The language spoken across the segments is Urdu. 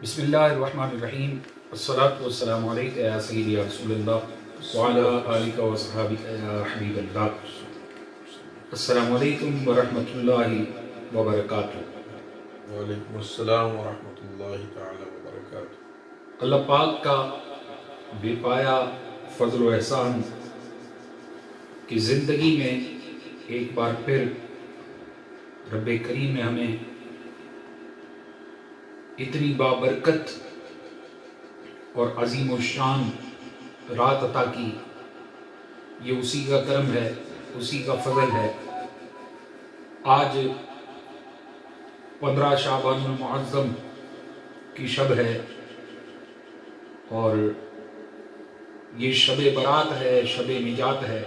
بسم اللہ الرحمن الرحیم، الصلاۃ والسلام علیک یا سیدی یا رسول اللہ وعلی آلک و صحابک یا حبیب اللہ۔ السلام علیکم ورحمۃ اللہ وبرکاتہ۔ وعلیکم السلام ورحمۃ اللہ تعالی وبرکاتہ۔ اللہ پاک کا بے پایا فضل و احسان کہ زندگی میں ایک بار پھر رب کریم نے ہمیں اتنی بابرکت اور عظیم و شان رات عطا کی، یہ اسی کا کرم ہے، اسی کا فضل ہے۔ آج 15 شعبان المعظم کی شب ہے اور یہ شب برات ہے، شب نجات ہے،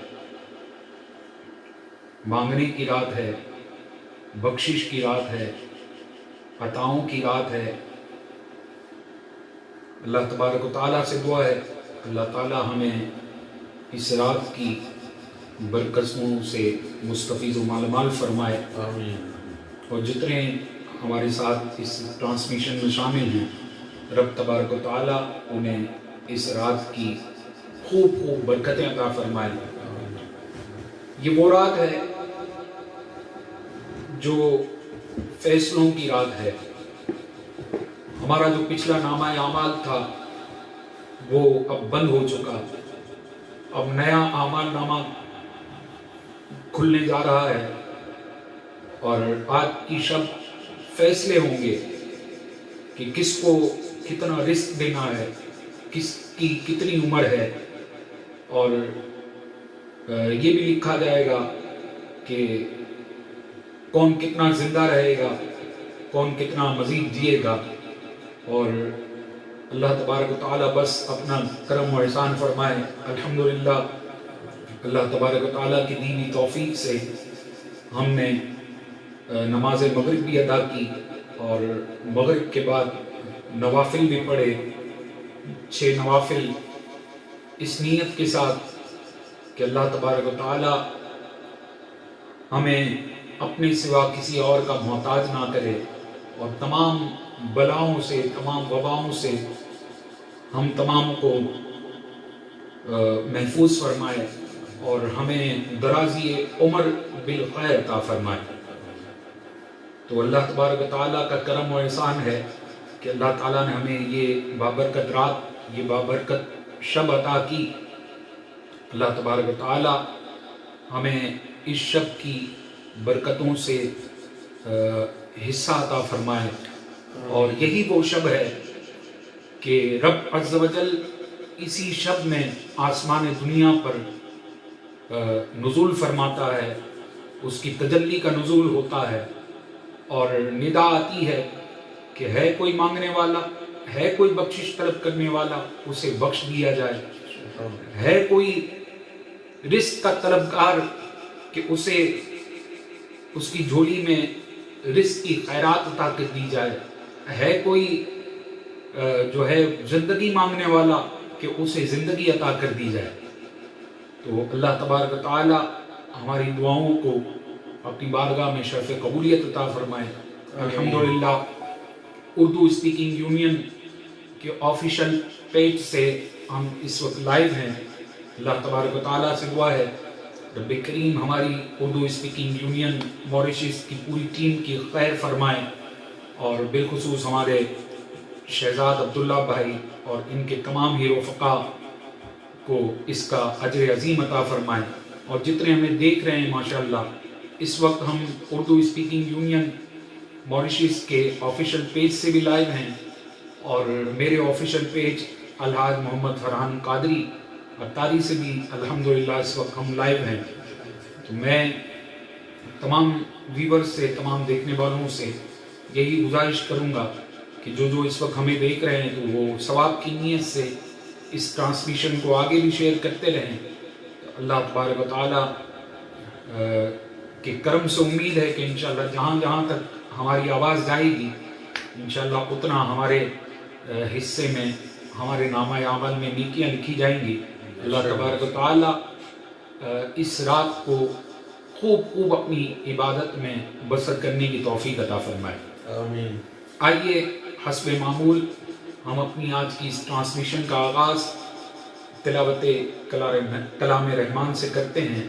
مانگنے کی رات ہے، بخشش کی رات ہے، عطاؤں کی رات ہے۔ اللہ تبارک و تعالیٰ سے دعا ہے اللہ تعالیٰ ہمیں اس رات کی برکتوں سے مستفیض و مالامال فرمائے، آمین۔ اور جتنے ہمارے ساتھ اس ٹرانسمیشن میں شامل ہیں رب تبارک و تعالیٰ انہیں اس رات کی خوب خوب برکتیں عطا فرمائے۔ یہ وہ رات ہے جو فیصلوں کی رات ہے۔ ہمارا جو پچھلا نامہ اعمال تھا وہ اب بند ہو چکا، اب نیا اعمال نامہ کھلنے جا رہا ہے، اور آج کی شب فیصلے ہوں گے کہ کس کو کتنا رزق دینا ہے، کس کی کتنی عمر ہے، اور یہ بھی لکھا جائے گا کہ کون کتنا زندہ رہے گا، کون کتنا مزید جیے گا۔ اور اللہ تبارک و تعالیٰ بس اپنا کرم و احسان فرمائے۔ الحمدللہ اللہ تبارک و تعالیٰ کی دینی توفیق سے ہم نے نماز مغرب بھی ادا کی، اور مغرب کے بعد نوافل بھی پڑھے، 6 نوافل، اس نیت کے ساتھ کہ اللہ تبارک و تعالیٰ ہمیں اپنے سوا کسی اور کا محتاج نہ کرے، اور تمام بلاؤں سے، تمام وباؤں سے ہم تمام کو محفوظ فرمائے، اور ہمیں درازی عمر بالخیر عطا فرمائے۔ تو اللہ تبارک و تعالیٰ کا کرم و احسان ہے کہ اللہ تعالیٰ نے ہمیں یہ بابرکت رات، یہ بابرکت شب عطا کی۔ اللہ تبارک و تعالیٰ ہمیں اس شب کی برکتوں سے حصہ عطا فرمائے، اور یہی وہ شب ہے کہ رب عز و جل اسی شب میں آسمان دنیا پر نزول فرماتا ہے، اس کی تجلی کا نزول ہوتا ہے، اور ندا آتی ہے کہ ہے کوئی مانگنے والا، ہے کوئی بخشش طلب کرنے والا، اسے بخش دیا جائے، ہے کوئی رزق کا طلبگار کہ اسے اس کی جھولی میں رزق کی خیرات عطا کر دی جائے، ہے کوئی جو ہے زندگی مانگنے والا کہ اسے زندگی عطا کر دی جائے۔ تو اللہ تبارک و تعالیٰ ہماری دعاؤں کو اپنی بارگاہ میں شرف قبولیت عطا فرمائے۔ الحمدللہ اردو اسپیکنگ یونین کے آفیشل پیج سے ہم اس وقت لائیو ہیں۔ اللہ تبارک و تعالیٰ سے دعا ہے رب کریم ہماری اردو اسپیکنگ یونین موریشس کی پوری ٹیم کی خیر فرمائے، اور بالخصوص ہمارے شہزاد عبداللہ بھائی اور ان کے تمام ہی رفقا کو اس کا اجر عظیم عطا فرمائے۔ اور جتنے ہمیں دیکھ رہے ہیں ماشاءاللہ، اس وقت ہم اردو اسپیکنگ یونین موریشس کے آفیشل پیج سے بھی لائیو ہیں، اور میرے آفیشل پیج الحاج محمد فرحان قادری اتاری سے بھی الحمدللہ اس وقت ہم لائیو ہیں۔ تو میں تمام ویورز سے، تمام دیکھنے والوں سے یہی گزارش کروں گا کہ جو اس وقت ہمیں دیکھ رہے ہیں تو وہ ثواب کی نیت سے اس ٹرانسمیشن کو آگے بھی شیئر کرتے رہیں۔ اللہ تبارک و تعالیٰ کے کرم سے امید ہے کہ انشاءاللہ جہاں جہاں تک ہماری آواز جائے گی انشاءاللہ اتنا ہمارے حصے میں، ہمارے نامہ اعمال میں نیکیاں لکھی جائیں گی۔ اللہ تبارک و تعالیٰ اس رات کو خوب اپنی عبادت میں بسر کرنے کی توفیق عطا فرمائے۔ آمین۔ آئیے حسب معمول ہم اپنی آج کی اس ٹرانسمیشن کا آغاز تلاوت کلام رحمان سے کرتے ہیں۔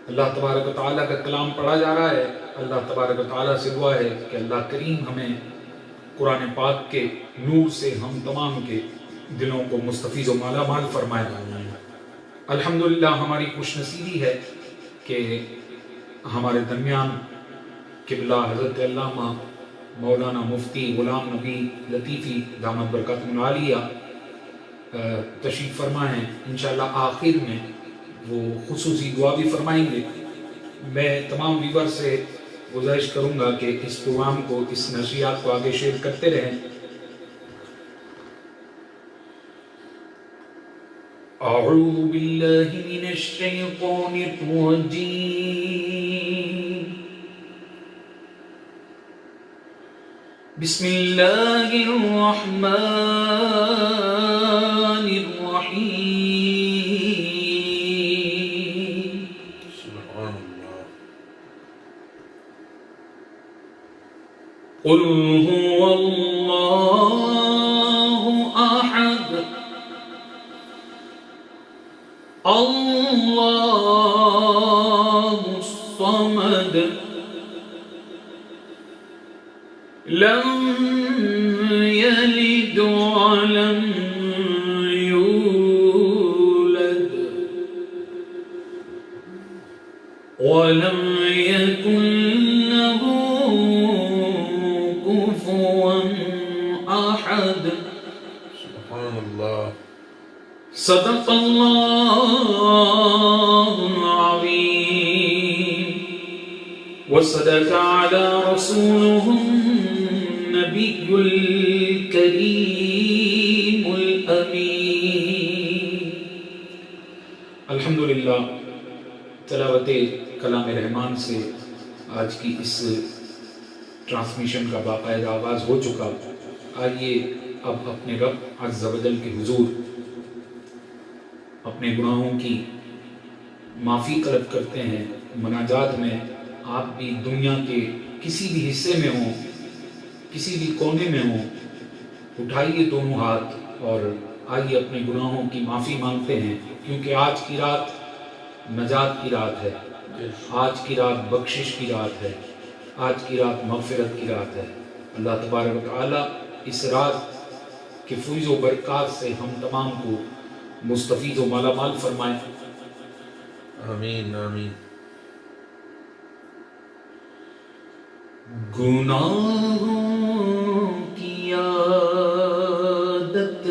اللہ تبارک و تعالیٰ کا کلام پڑھا جا رہا ہے۔ اللہ تبارک و تعالیٰ سے دعا ہے کہ اللہ کریم ہمیں قرآن پاک کے نور سے ہم تمام کے دلوں کو مستفیض و مالا مال فرمائے۔ الحمدللہ ہماری خوش نصیبی ہے کہ ہمارے درمیان قبلہ حضرت علامہ مولانا مفتی غلام نبی لطیفی دامت برکاتہم العالیہ تشریف فرما ہیں۔ انشاءاللہ آخر میں وہ خصوصی دعا بھی فرمائیں گے۔ میں تمام ویور سے گزارش کروں گا کہ اس پروگرام کو، اس نشریات کو آگے شیئر کرتے رہیں۔ اعوذ باللہ من الشیطان الرجیم، بسم اللہ الرحمن الرحیم۔ سبحان اللہ۔ قل هو اللہ احد اللہ الصمد لم يلد ولم يولد ولم يكن له كفوا أحد۔ سبحان اللہ۔ صدق اللہ العظیم وصدق على رسوله النبي الكريم الأمين۔ الحمدللہ تلاوت کلام رحمان سے آج کی اس ٹرانسمیشن کا باقاعدہ آغاز ہو چکا۔ آئیے اب اپنے رب عز و جل کے حضور اپنے گناہوں کی معافی طلب کرتے ہیں۔ مناجات میں آپ بھی دنیا کے کسی بھی حصے میں ہوں، کسی بھی کونے میں ہوں، اٹھائیے دونوں ہاتھ اور آئیے اپنے گناہوں کی معافی مانگتے ہیں، کیونکہ آج کی رات نجات کی رات ہے، آج کی رات بخشش کی رات ہے، آج کی رات مغفرت کی رات ہے۔ اللہ تبارک و تعالیٰ اس رات کے فیض و برکات سے ہم تمام کو مستفیض و مالا مال فرمائے۔ آمین آمین۔ گناہوں کی عادت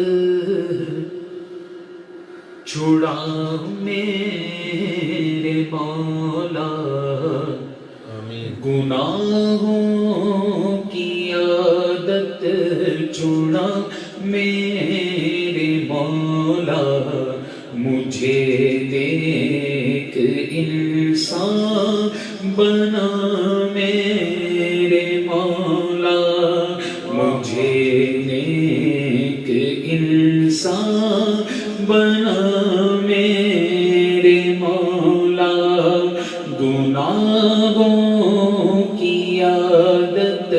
چھڑا میرے مولا، آمین۔ گناہوں کی عادت چھڑا میرے مولا، مجھے نیک انسان بنا میرے مولا، مجھے نیک انسان بنا میرے مولا، گناہوں کی عادت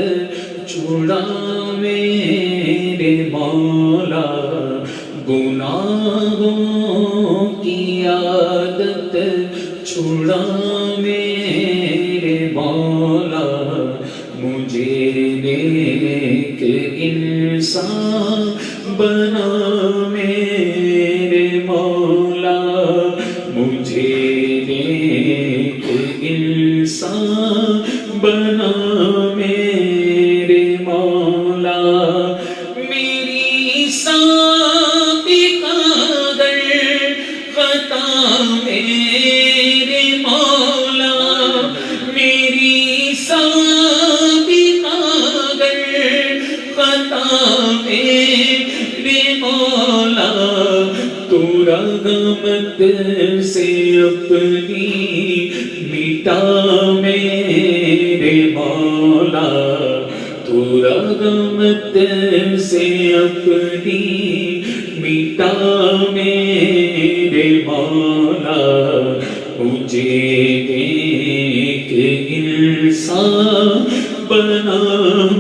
چھڑا میرے مولا، گناہوں کی عادت چھڑا میرے مولا، مجھے نیک انسان بنا میرے مولا، مجھے نیک انسان بنا میرے مولا۔ میری سابقہ گر خطا میرے مولا، میری سابقہ گر خطا میرے مولا، تو رحمت سے اپنی مٹا میرے مولا، تو رحمت سے اپنی مٹا میرے مولا، مجھے نیک انسان بنا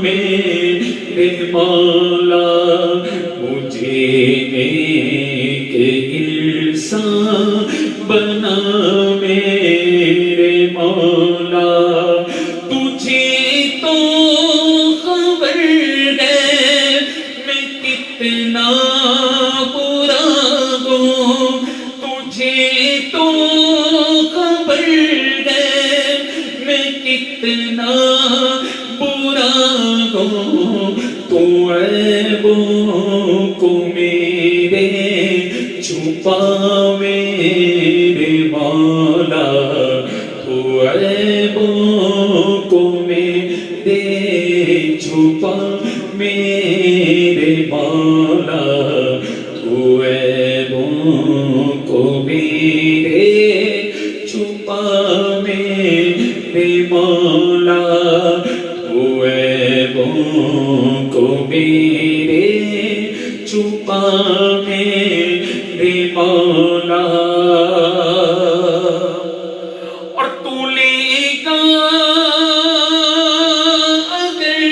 میرے مولا مجھے ایک انسان بنا میرے مولا تجھے تو خبر ہے میں کتنا برا ہوں تجھے تو خبر ہے میں کتنا برا ہوں تو عیبوں کو میرے چھپا میرے مولا تو عیبوں کو میرے چھپا میرے مولا تو عیبوں کو میرے چھپا میرے مولا تو عیبوں کو میرے چھپا میرے مولا اور تو لے گا اگر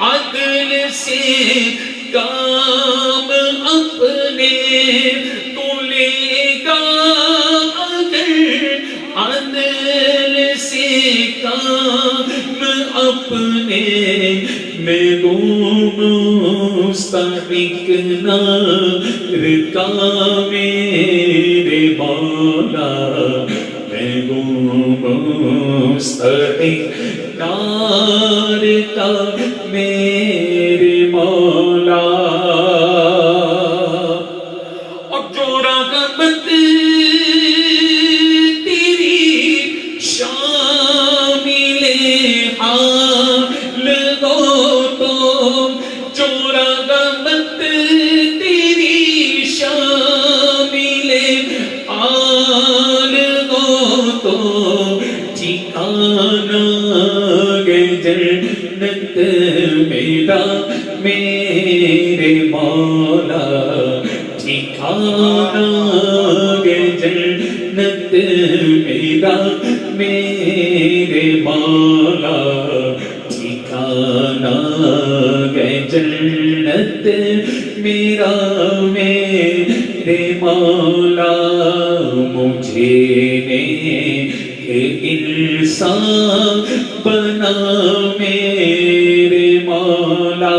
عدل سے کام اپنے تو لے گا اگر عدل سے کام اپنے میں مستحق نار کا میرے مولا میں مستحق نار کا میرے مولا اور جو رغبت تیری شامل حال ہو تو جو رغبت تیری شامل حال ہو تو ٹھکانہ گے جنت میرا میرے مولا ٹھکانہ گے جنت میرا میرے مولا ٹھکانہ گے جنت میرا میرے مولا مجھے ایک انسان بنا میرے مولا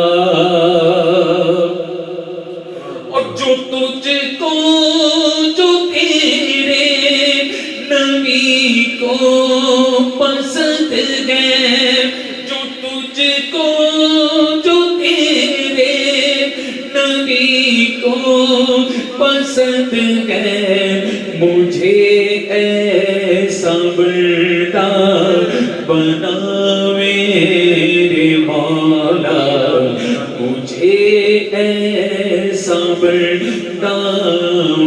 اور جو تجھ کو جو تیرے نبی کو پسند ہے جو تجھ کو جو تیرے نبی کو پسند ہے مجھے ایسا بندہ بنا میرے مولا مجھے ایسا بندہ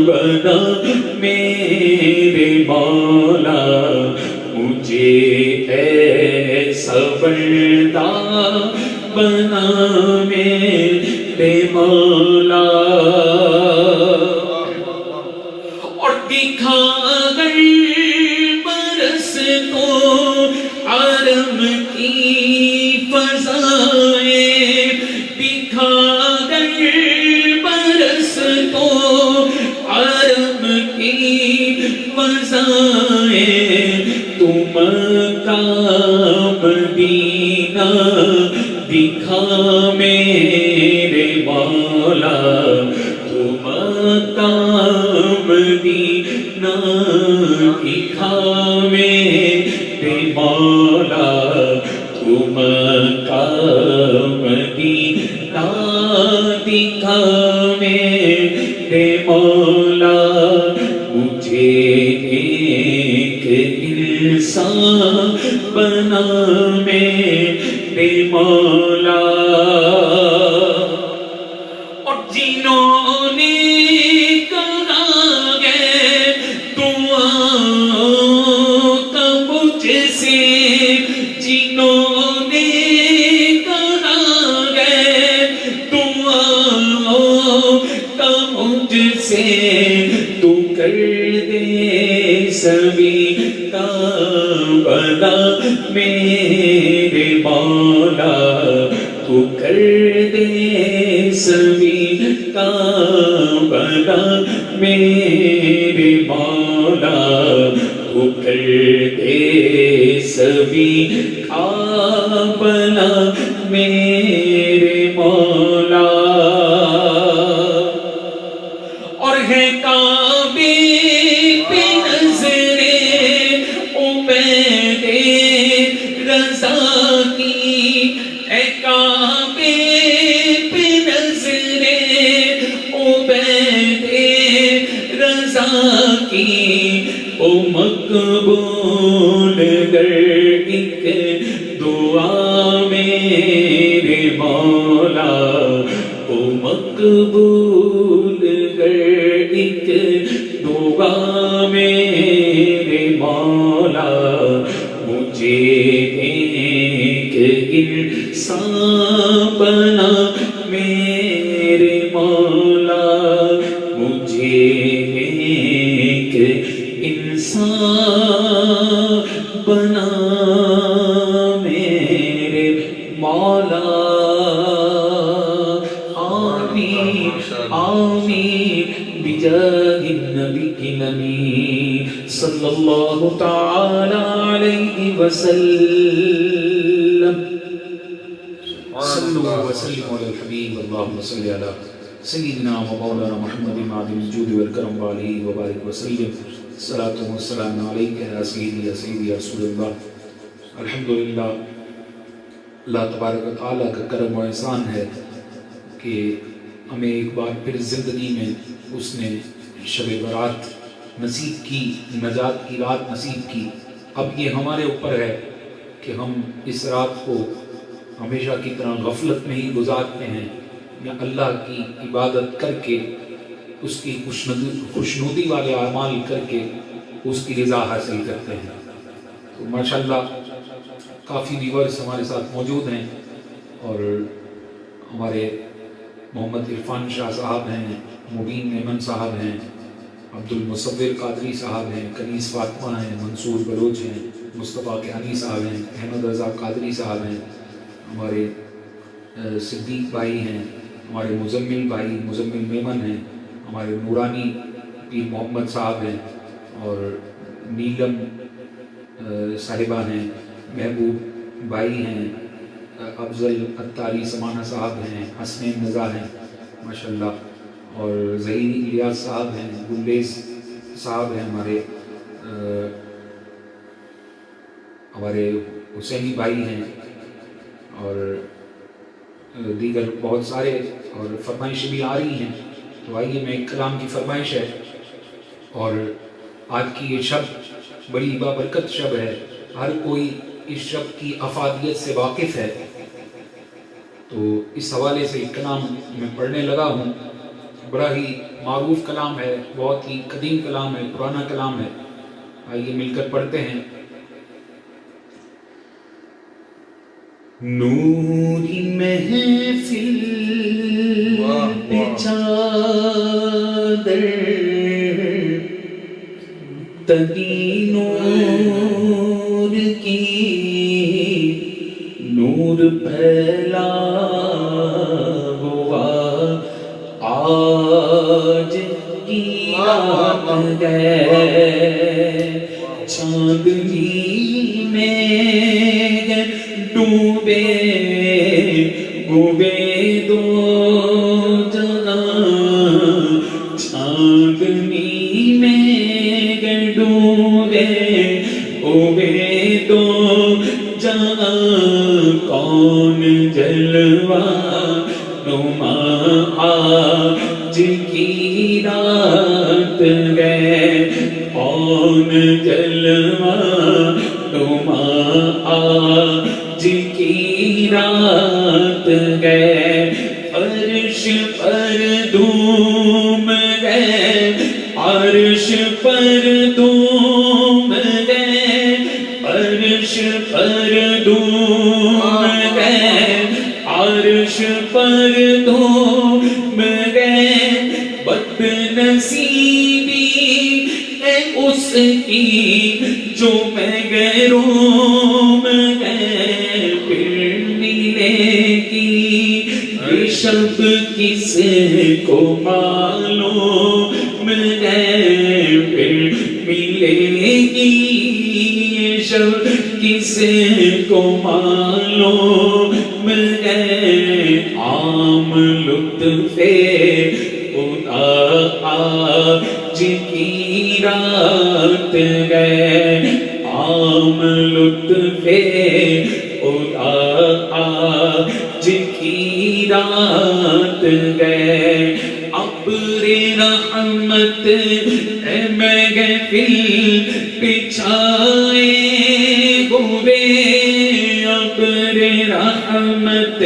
بنا میرے مولا مجھے ایسا بندہ بنا میرے مولا اور دکھا برس تو عرب کی فضائیں دکھا برس تو عرب کی فضائیں تم کا مدینہ دکھا میرے مولا تم کا مدینہ دکھا میرے مولا تم کا مدینہ دکھا میرے مولا مجھے ایک انسان بنا میرے مولا اور جنہوں نے کہا ہے دعاؤں کا مجھ سے جنہوں نے کہا ہے دعاؤں کا مجھ سے تو کر دے سبھی کا بنا میرے مولا تو کر دے سبھی کا بنا میرے مولا تو کر دے سبھی کا بنا میرے مولا اور ہے کعبے پہ نظریں عبید رضا کی اے کعبے پہ نظریں عبید رضا کی او مقبول گر ایک دعا میرے مولا او مقبول گر ایک دعا میرے مولا مجھے ایک انسان بنا میرے مولا مجھے ایک انسان بنا میرے مولا آمین آمین بجاہ النبی الامین صلی اللہ تعالی علیہ وسلم صلوا وسلموا على الحبيب اللهم صل على سيدنا ومولانا محمد معدن الجود والكرم وعليه وبارك وسلم صلاة والسلام عليك يا سيدي يا رسول اللہ الحمدللہ اللہ تبارک و تعالیٰ کا کرم و احسان ہے کہ ہمیں ایک بار پھر زندگی میں اس نے شب برات نصیب کی نجات کی رات نصیب کی اب یہ ہمارے اوپر ہے کہ ہم اس رات کو ہمیشہ کی طرح غفلت میں ہی گزارتے ہیں یا اللہ کی عبادت کر کے اس کی خوشنودی والے اعمال کر کے اس کی رضا حاصل کرتے ہیں تو ماشاءاللہ کافی ویورز ہمارے ساتھ موجود ہیں اور ہمارے محمد عرفان شاہ صاحب ہیں مبین میمن صاحب ہیں عبد المصور قادری صاحب ہیں کنیز فاطمہ ہیں منصور بلوچ ہیں مصطفیٰ کیانی صاحب ہیں احمد رضا قادری صاحب ہیں ہمارے صدیق بھائی ہیں ہمارے مزمل بھائی مزمل میمن ہیں ہمارے نورانی پیر محمد صاحب ہیں اور نیلم صاحبہ ہیں محبوب بھائی ہیں افضل اتاری سمانہ صاحب ہیں حسنین نزا ہیں ماشاءاللہ اور ظہیری الیاس صاحب ہیں گلیز صاحب ہیں ہمارے حسینی بھائی ہیں اور دیگر بہت سارے اور فرمائشیں بھی آ رہی ہیں تو آئیے میں ایک کلام کی فرمائش ہے اور آج کی یہ شب بڑی بابرکت شب ہے ہر کوئی اس شب کی افادیت سے واقف ہے تو اس حوالے سے ایک کلام میں پڑھنے لگا ہوں بڑا ہی معروف کلام ہے بہت ہی قدیم کلام ہے پرانا کلام ہے آئیے مل کر پڑھتے ہیں نوری محفل پہ چادر تنی نور کی نور پھیلا ہوا آج کی رات ہے چاندنی میں ڈوبے گوبے دو جہاں چاندنی میں ڈوبے گوبے دو جہاں کون جلوہ نما آج کی رات ہے کون جلوہ نما آج کی رات ہے عرش پر دھوم ہے عرش پر دھوم ہے عرش پر دھوم ہے عرش پر دھوم ہے بد نصیبی ہے اس کی جو میں غیروں گی یہ شب کس کو معلوم ہے پھر ملے گی یہ شب کس کو معلوم ہے عام لطف خدا آج کی رات ہے عام لطف خدا آج کی رات ہے ابر رحمت محفل بچھائے ہوئے ابر رحمت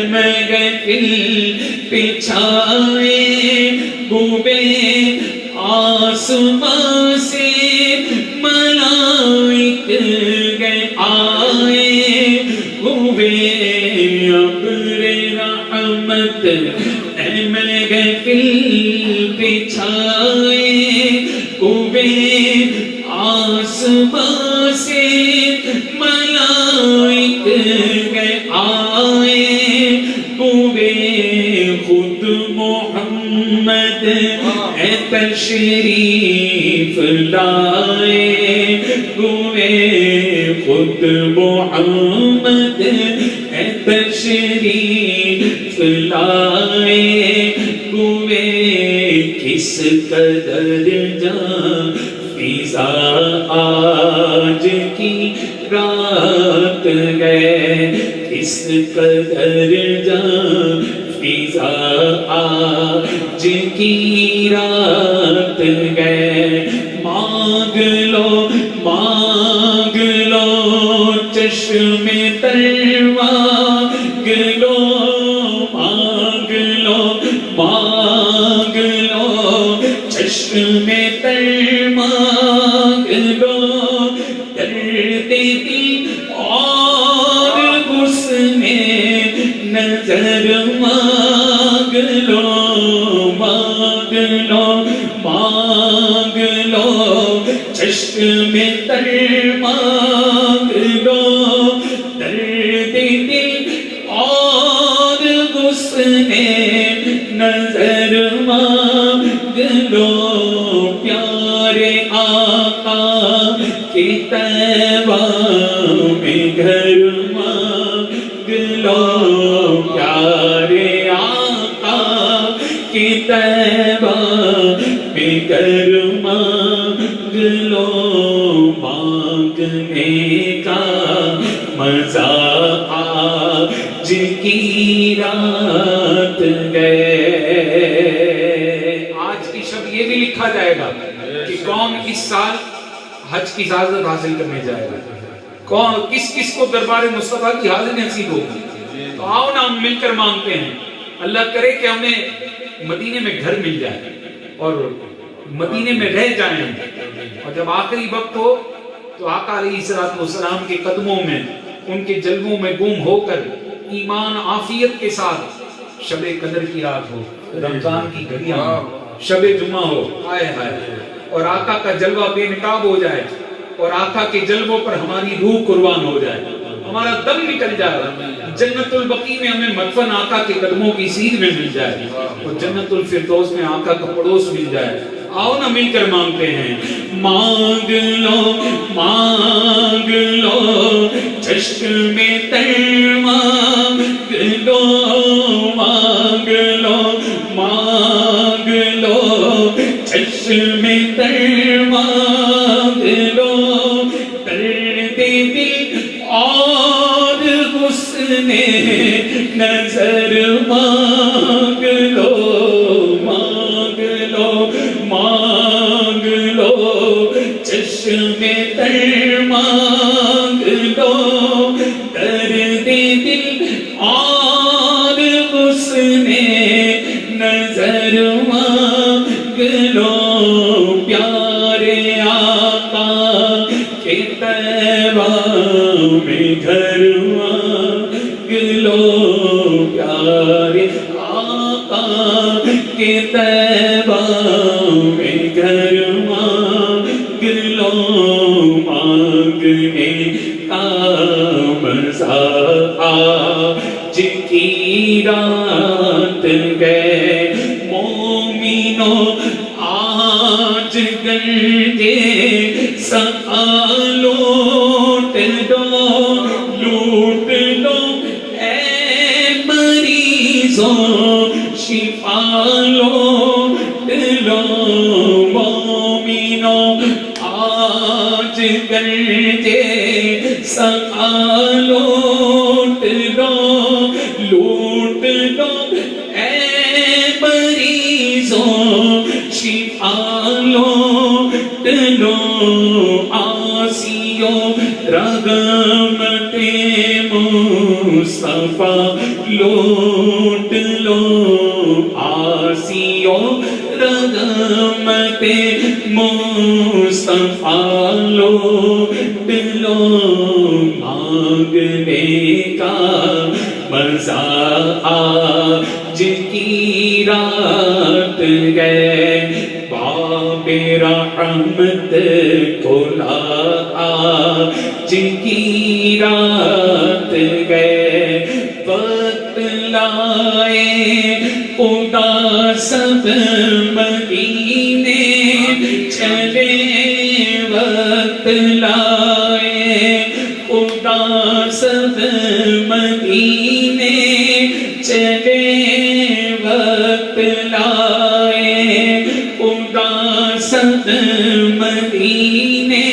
محفل بچھائے ہوئے آسمان سے ملائک آئے ہوئے ابر رحمت محفل بچھائے ہوئے آسمان سے ملائک آئے ہوئے خود محمد تشریف لائے ہوئے خود محمد تشریف لائے ہوئے کس قدر جان فضا آج کی رات ہے کس قدر جان فضا آج کی رات ہے مانگ لو چشم تر مانگ لو چشم تر مانگ لو درد دل اور حسن نظر مانگ لو چشم تر مانگ لو درد دل اور حسن نظر مانگ لو پیارے آقا کے طیبہ میں گھر مانگ لو پیارے آقا کے طیبہ میں گھر مانگ لو مانگنے کا مزہ آج کی رات گئے آج کی شب یہ بھی لکھا جائے گا کہ کون اس سال حج کی اجازت حاصل کرنے جائے گا کون کس کو دربار مصطفیٰ کی حاضری نصیب ہوگی تو آؤ نا ہم مل کر مانگتے ہیں اللہ کرے کہ ہمیں مدینے میں گھر مل جائے اور مدینے میں رہ جائیں اور جب آخری وقت ہو تو آقا علیہ السلام کے قدموں میں ان کے جلووں میں گم ہو کر ایمان عافیت کے ساتھ شب قدر کی رات ہو رمضان کی گھڑیاں ہو شب جمعہ ہو آئے ہائے اور آقا کا جلوہ بے نقاب ہو جائے اور آقا کے جلووں پر ہماری روح قربان ہو جائے ہمارا دم نکل جائے جنت البقیع میں ہمیں مدفن آقا کے قدموں کی سیر میں مل جائے اور جنت الفردوس میں آقا کا پڑوس مل جائے آؤ نہ مل کر مانگتے ہیں مانگ لو چشم تر مانگ لو چشم تر مانگ لو درد دل اور حسن نظر مانگ لو چشم تر مانگ لو درد دل اور حسن نظر مانگ لو پیارے آقا کے طیبہ میں گھر مانگ لو پیارے آقا کے طیبہ میں گھر مانگنے کا مزہ آج کی رات ہے مومنوں آج گنجے سقا لوٹ لو اے مریضوں شفا لوٹ لو مومنوں آج گنجے سقا لوٹ لو اے مریضوں شفا لوٹ لو آسیوں رحمت مصطفیٰ لوٹ لو آسیوں رحمت مصطفیٰ لوٹ لو مانگنے کا مزہ آج کی رات ہے باب رحمت کھلا آج کی رات ہے وقت لائے خدا سب مدینے چلے وقت لائے خدا سب مدینے چلے وقت لائے خدا سب مدینے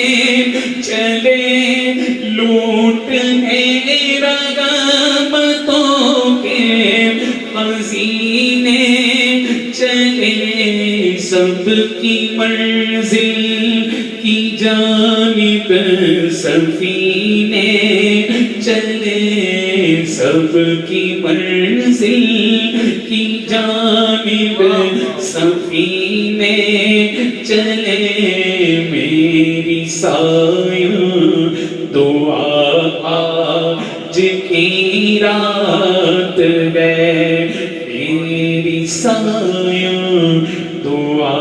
چلے لوٹنے رحمتوں کے خزینے چلے سب کی منزل کی جانب سفینے چلے سب کی منزل کی جانب سفینے چلے میری سایوں دعا آج کی رات ہے میری سایوں دعا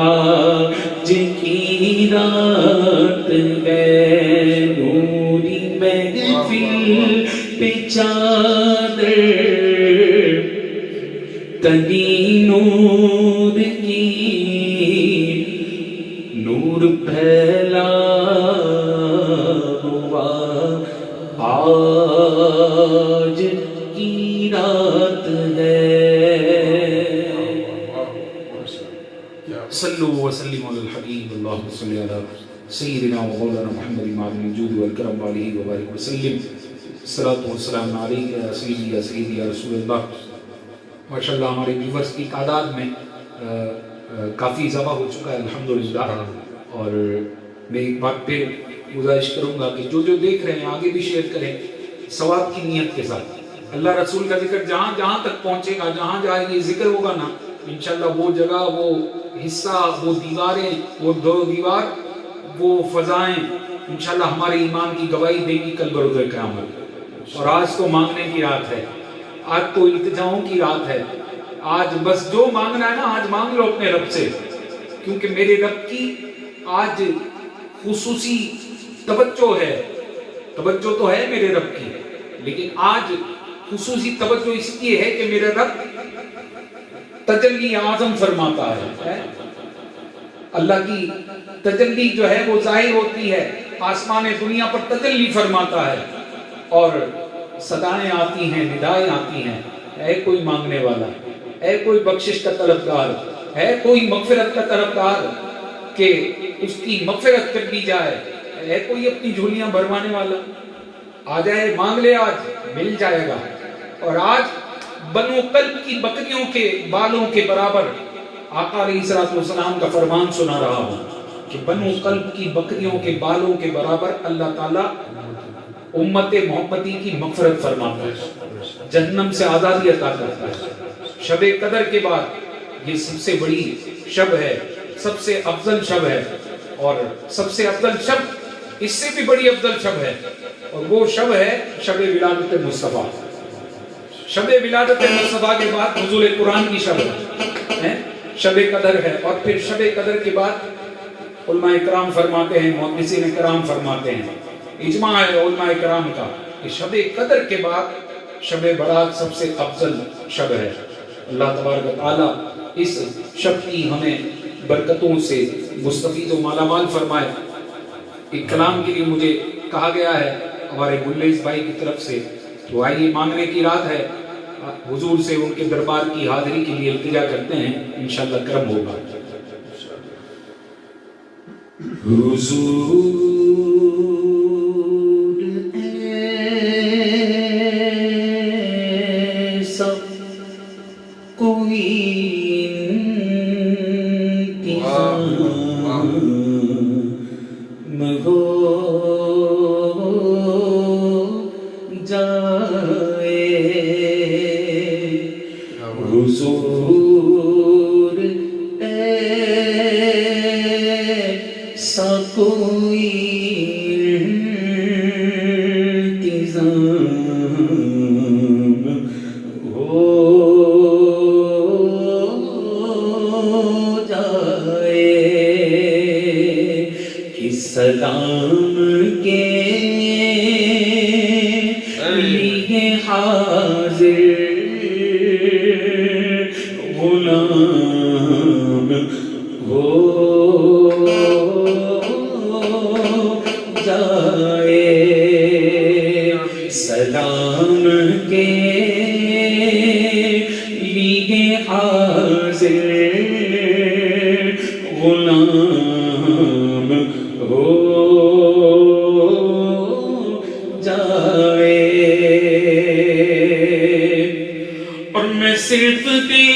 آج کی رات ہے نوری محفل پہ چادر تنی نور کی نور پھیلا ہوا آج کی رات ہے صلو وسلم علی الحبیب اللہم صلی علی سیدنا و مولانا محمد معدن الجود والکرم علیہ وبارک وسلم الصلاۃ والسلام علیک یا سیدی یا سیدی یا رسول اللہ ماشاءاللہ ہمارے ویورز کی تعداد میں کافی اضافہ ہو چکا ہے الحمدللہ اور میں ایک بات پہ گزارش کروں گا کہ جو دیکھ رہے ہیں آگے بھی شیئر کریں ثواب کی نیت کے ساتھ اللہ رسول کا ذکر جہاں جہاں تک پہنچے گا جہاں جہاں یہ ذکر ہوگا نا انشاءاللہ وہ جگہ وہ حصہ وہ دیواریں وہ دو دیوار وہ فضائیں انشاءاللہ ہمارے ایمان کی گواہی دے گی کل بروز قیامت اور آج تو مانگنے کی رات ہے آج تو التجاؤں کی رات ہے آج بس جو مانگنا ہے نا آج مانگ لو اپنے رب سے کیونکہ میرے رب کی آج خصوصی توجہ ہے توجہ تو ہے میرے رب کی لیکن آج خصوصی توجہ اس لیے ہے کہ میرا رب تجلی اعظم فرماتا ہے اللہ کی تجلی جو ہے وہ ظاہر ہوتی ہے آسمان دنیا پر تجلی فرماتا ہے اور صدائیں آتی ہیں ندائیں آتی ہیں اے کوئی مانگنے والا اے کوئی بخشش کا طلبگار ہے کوئی مغفرت کا طلبگار کہ اس کی مغفرت کر دی جائے ہے کوئی اپنی جھولیاں بھروانے والا آ جائے مانگ لے آج مل جائے گا اور آج بنو قلب کی بکریوں کے بالوں کے برابر آقا علیہ السلام کا فرمان سنا رہا ہوں کہ بنو قلب کی بکریوں کے بالوں کے برابر اللہ تعالیٰ امت محمدی کی مغفرت فرماتا ہے جہنم سے آزادی عطا کرتا ہے شب قدر کے بعد یہ سب سے بڑی شب ہے سب سے افضل شب ہے اور سب سے افضل شب اس سے بھی بڑی افضل شب ہے اور وہ شب ہے شب ولادت مصطفیٰ شب ولادت مصطفیٰ کے بعد نزول قرآن کی شب ہے شب قدر ہے اور پھر شب قدر کے بعد علماء کرام فرماتے ہیں محدثین کرام فرماتے ہیں اجماع ہے علماء کرام کا کہ شب قدر کے بعد شب برات سب سے افضل شب ہے۔ اللہ تبارک و تعالیٰ اس شب کی ہمیں برکتوں سے مستفید و مالا مال فرمائے۔ ایک کلام کے لیے مجھے کہا گیا ہے ہمارے گلیز بھائی کی طرف سے، تو آئیے مانگنے کی رات ہے، حضور سے ان کے دربار کی حاضری کے لیے التجا کرتے ہیں، انشاءاللہ کرم ہوگا۔ حضور ایسا کوئی انتظام ہو جائے، حضور ایسا کوئی انتظام ہو جائے کہ سلام کے لیے حاضر غلام ہو جائے، سلام کے لیے حاضر غلام ہو جائے۔ اور میں صرف دیکھ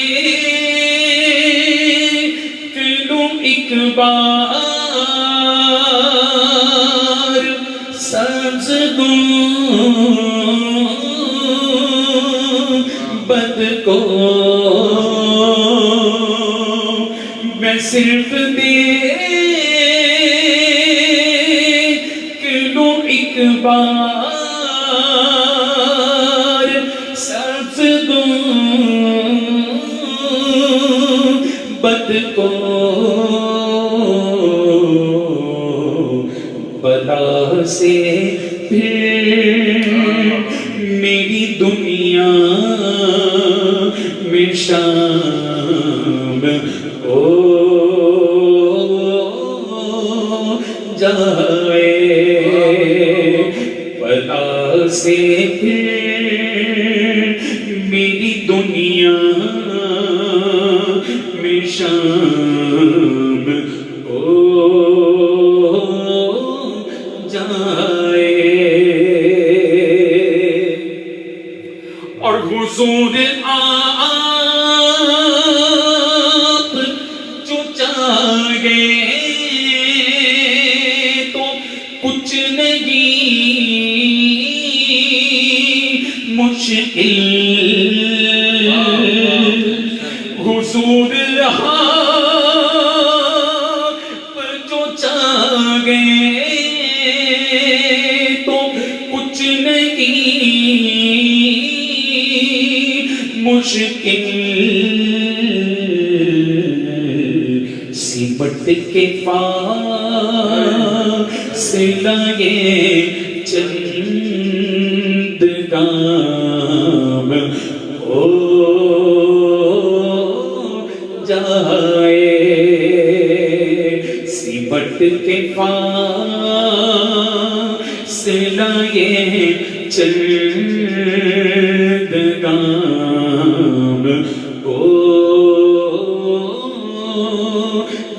لوں ایک بار سبز گنبد کو، میں صرف دیکھ لوں ایک بار سبز گنبد کو، بلا سے پھر میری دنیا میں شام ہو جائے، بلا سے پھر میری دنیا میں شام ہو جائے۔ اور حضور آپ جو چاہے تو کچھ نہیں مشکل، حضور آپ جو چاہے تو کچھ نہیں مشکل، سمٹ کے فاصلہ یہ چند گام ہو جائے، سمٹ کے فاصلہ یہ چند گام ہو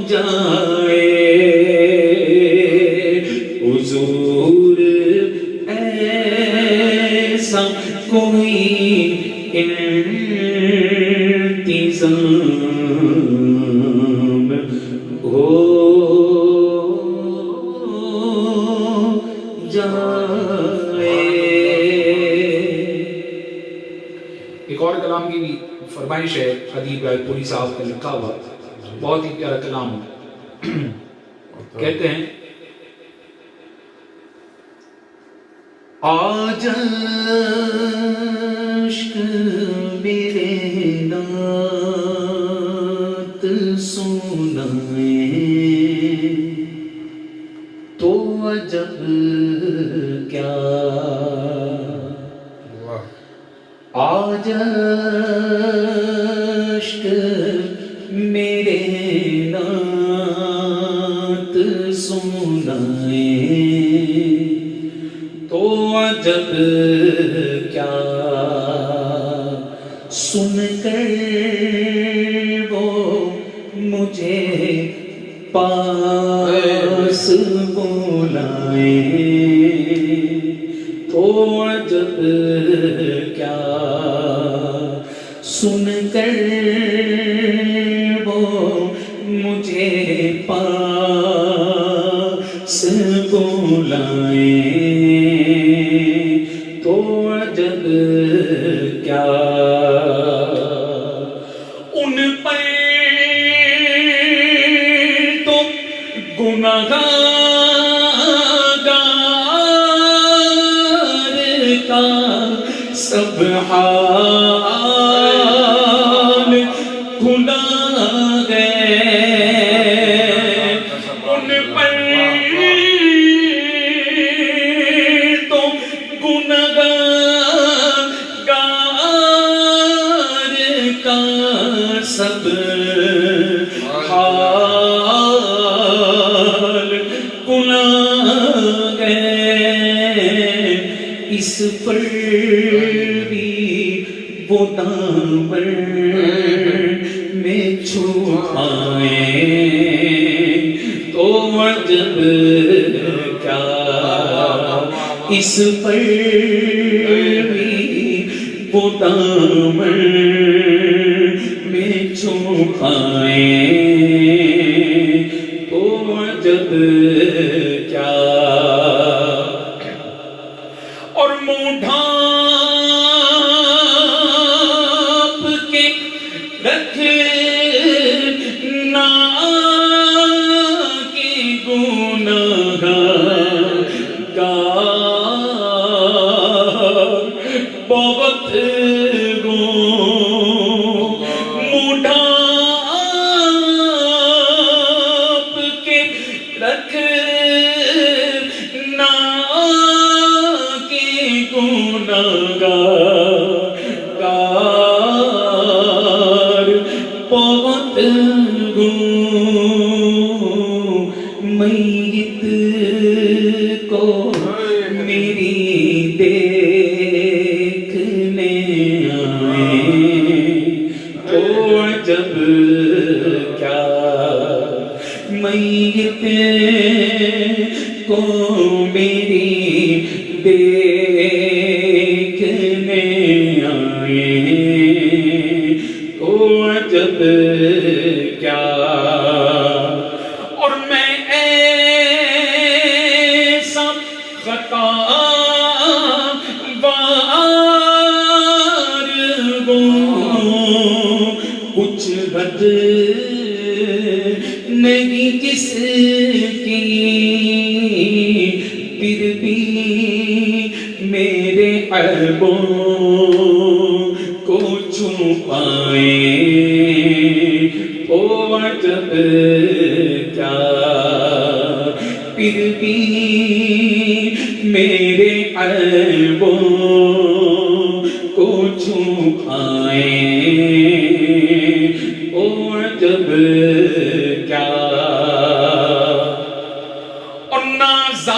جائے، حضور ایسا کوئی انتظام ہو جائے۔ ایک اور کلام کی بھی فرمائش ہے، ادیب رائے پوری صاحب کا لکھا ہوا، بہت ہی پیارا کلام کہتے ہیں، آج عشق میرے نعت سنائیں تو عجب کیا آج اشک میرے نعت سنائیں تو عجب کیا سن کر وہ مجھے پاس بلائیں تو عجب کیا سن کر وہ مجھے پاس بلائیں تو عجب کیا ان پر تو گناہگار کا سب حال کھلا گئے ان پر تو گناہگار کا سب حال کھلا گئے اس پر بھی وہ دامن میں چھپائیں تو عجب کیا اس پر بھی وہ دامن میں چھپائیں تو عجب کیا اور منہ ڈھانپ کے رکھنا کہ گناہگار بہت منہ ڈھانپ کے رکھنا کہ گناہگار بہت میت کو میری دیکھنے آئیں تو عجب کیا میت کو میری دیکھنے آئیں تو عجب کیا اور میں ایسا خطا بار ہوں کچھ حد نہیں کس کی پھر بھی میرے عیبوں کو چھپائیں تو عجب کیا پھر بھی میرے عیبوں کو چھپائیں تو عجب کیا اور نازاد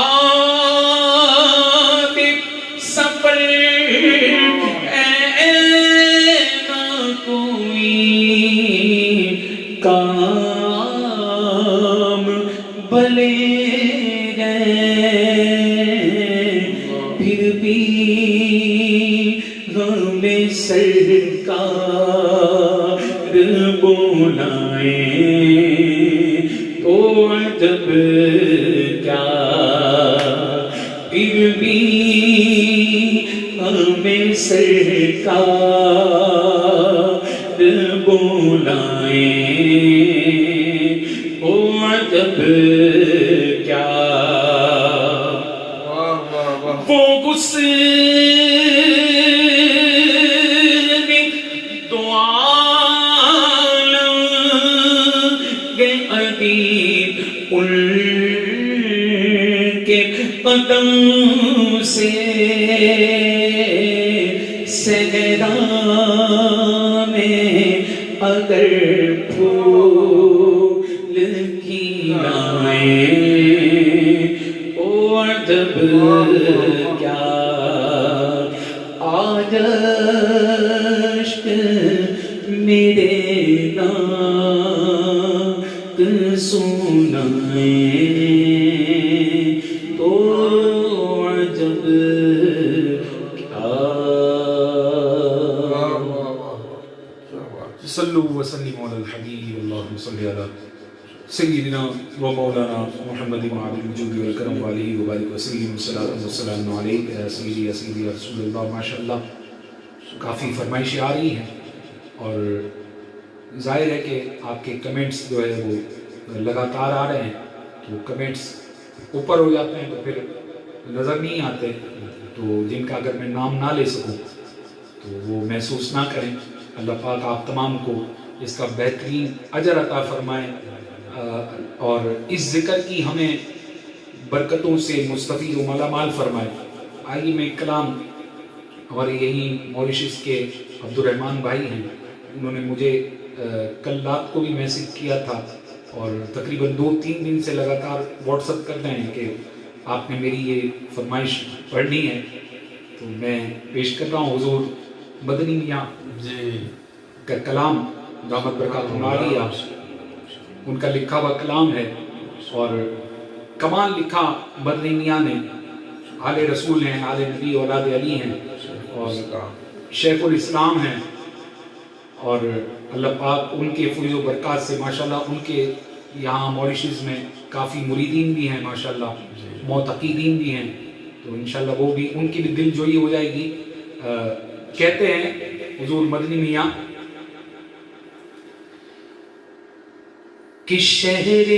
سفر نہ کوئی کام بھلے گئے پھر بھی ہمیں سرکار بلائیں تو عجب کیا پھر بھی ہمیں سرکار بلائیں تو عجب کیا وہ غصے دو عالم کے ادیب ان کے قدم سے صحرا میں اگر پھول کھلائیں او عجب کیا آج اشک میرے ناک سنائیں تو عجب صلو وسلم علی الحبیب اللہم صلی علی سیدنا و مولانا محمد معالی الوجود والکرم علیہ وبارک وسلم صلاۃ والسلام علیہ یا سیدی یا سیدی یا رسول اللہ. ماشاءاللہ کافی فرمائشیں آ رہی ہیں اور ظاہر ہے کہ آپ کے کمنٹس جو ہے وہ لگاتار آ رہے ہیں تو کمنٹس اوپر ہو جاتے ہیں تو پھر نظر نہیں آتے تو جن کا اگر میں نام نہ لے سکوں تو وہ محسوس نہ کریں. اللہ پاک آپ تمام کو اس کا بہترین اجر عطا فرمائے اور اس ذکر کی ہمیں برکتوں سے مستفید و مالا مال فرمائے. آئیے میں کلام ہمارے یہی موریشس کے عبد الرحمن بھائی ہیں، انہوں نے مجھے کل رات کو بھی میسج کیا تھا اور تقریباً 2-3 دن سے لگاتار واٹس اپ کر رہے ہیں کہ آپ نے میری یہ فرمائش پڑھنی ہے تو میں پیش کر رہا ہوں. حضور مدنی میاں کا کلام دامت برکاتہم عالیہ ان کا لکھا ہوا کلام ہے اور کمال لکھا مدنی میاں نے. آل رسول ہیں، آل نبی اولاد علی ہیں اور شیخ الاسلام ہیں اور اللہ پاک ان کے فیض و برکات سے ماشاءاللہ ان کے یہاں موریشس میں کافی مریدین بھی ہیں ماشاءاللہ، معتقدین بھی ہیں تو انشاءاللہ وہ بھی ان کی بھی دل جوئی ہو جائے گی. کہتے ہیں حضور مدنی میاں کہ شہر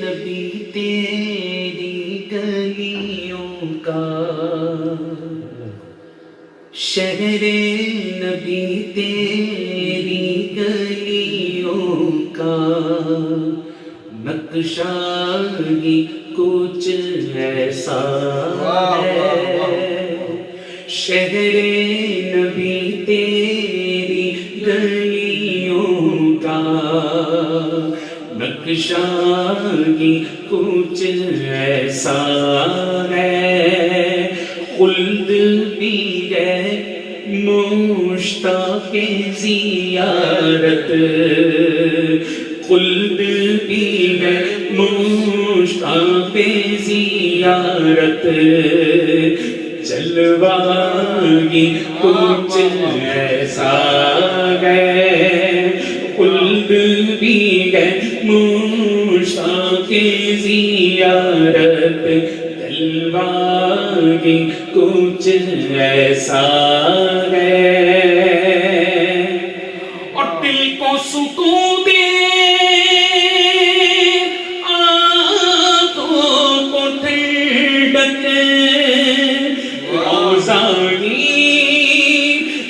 نبی تیری گلیوں کا، شہر نبی تیری گلیوں کا نقشہ ہی کچھ ایسا ہے. شہر نبی تیری گلیوں کا نقشہ ہی کچھ ایسا ہے. خلد بھی ہے مشتاق زیارت، خلد بھی ہے مشتاق زیارت. جلوہ ہی کچھ ایسا ہے. خلد بھی ہے مشتاق زیارت، جلوہ ہی کچھ ایسا ہے. اور دل کو سکون دے آنکھوں کو ٹھنڈک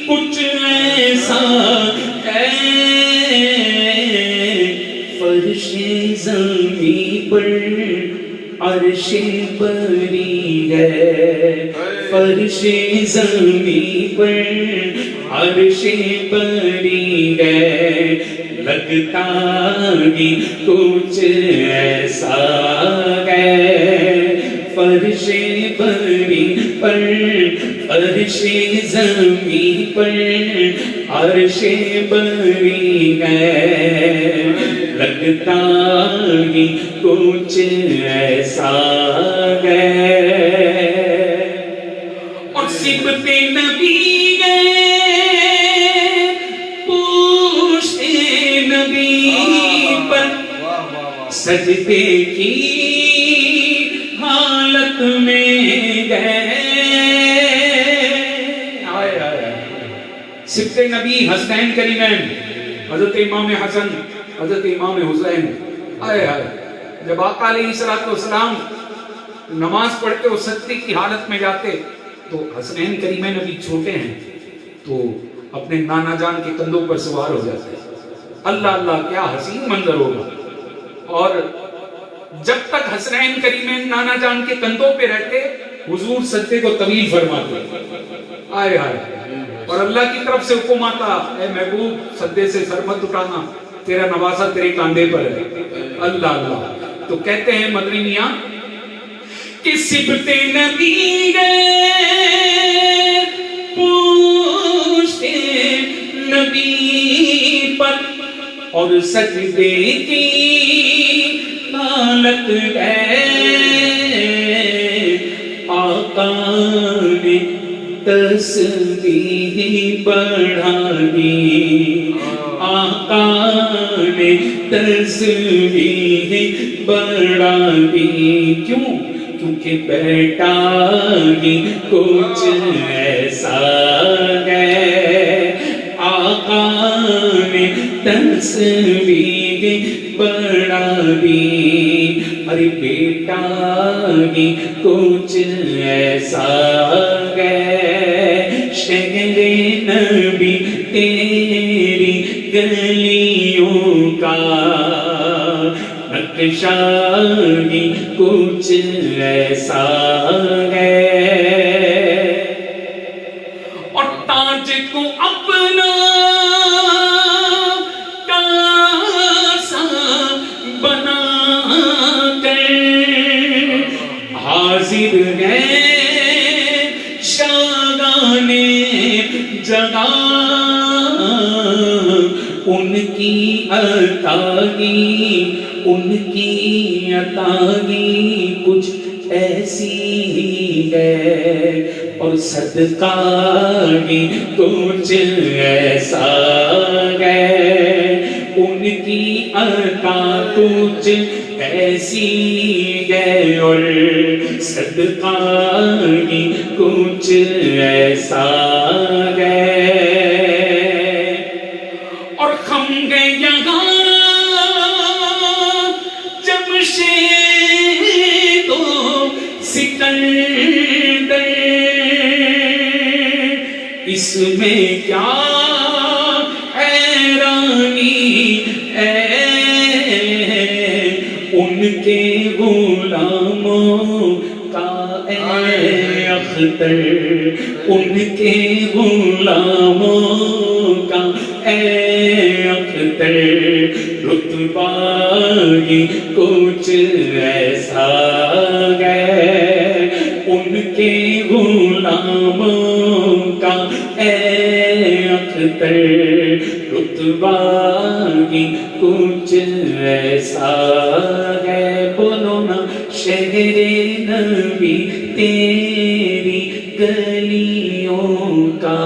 کچھ ایسا ہے. فرش زمین پر عرش بری ہے، فرش زمین پر عرش بری ہے. لگتا ہی کچھ ایسا ہے. فرش بری پر عرش زمین پر عرش بری ہے. لگتا ہی کچھ ایسا ہے. اور صفت نبی ہے پوشت نبی پر سجدے کی حالت میں گئے. صفت نبی حسنین کریمین، حضرت امام حسن، حضرت امام حسین. آئے آئے جب آقا علیہ السلام نماز پڑھتے اور سجدے کی حالت میں جاتے تو حسنین کریمین ابھی چھوٹے ہیں تو اپنے نانا جان کے کندھوں پر سوار ہو جاتے ہیں. اللہ اللہ کیا حسین منظر ہوگا. اور جب تک حسنین کریمین نانا جان کے کندھوں پہ رہتے حضور سجدے کو طویل فرماتے. آئے آئے اور اللہ کی طرف سے حکم آتا اے محبوب سدے سے سر مت اٹھانا تیرا نواسا تیرے کاندھے پر ہے. اللہ اللہ. تو کہتے ہیں مدنی میاں کہ صفت نبی گئے پوچھتے نبی پر اور سجدے کی حالت ہے آقا نے تسبیح بڑھا دی آقا نے تسبیح بڑھا دی. کیوں؟ کیونکہ بیٹا ہی کچھ ایسا ہے آقا نے تسبیح بڑھا دی. ارے بیٹا ہی کچھ ایسا ہے شہر نبی تیری گلیوں کا نقشہ ہی کچھ ایسا ہے اور تاج کو اپنا کاسا بنا کر حاضر ہے شاگان جگہ ان کی عطائی کچھ ایسی ہی ہے اور صدقہ ہی کچھ ایسا ہے ان کی عطا کچھ ایسی ہے اور صدقہ ہی کچھ ایسا ہے اور خم گئے یہاں جمشید و سکندر اس میں کیا حیرانی ہے ان کے غلاموں کا اے اختر ان کے غلاموں کا اے اختر رتبہ ہی کچھ ایسا ہے ان کے غلاموں کا اے اختر رتبہ ہی کچھ ایسا ہے. بولو نا شہر نبی تیری گلیوں کا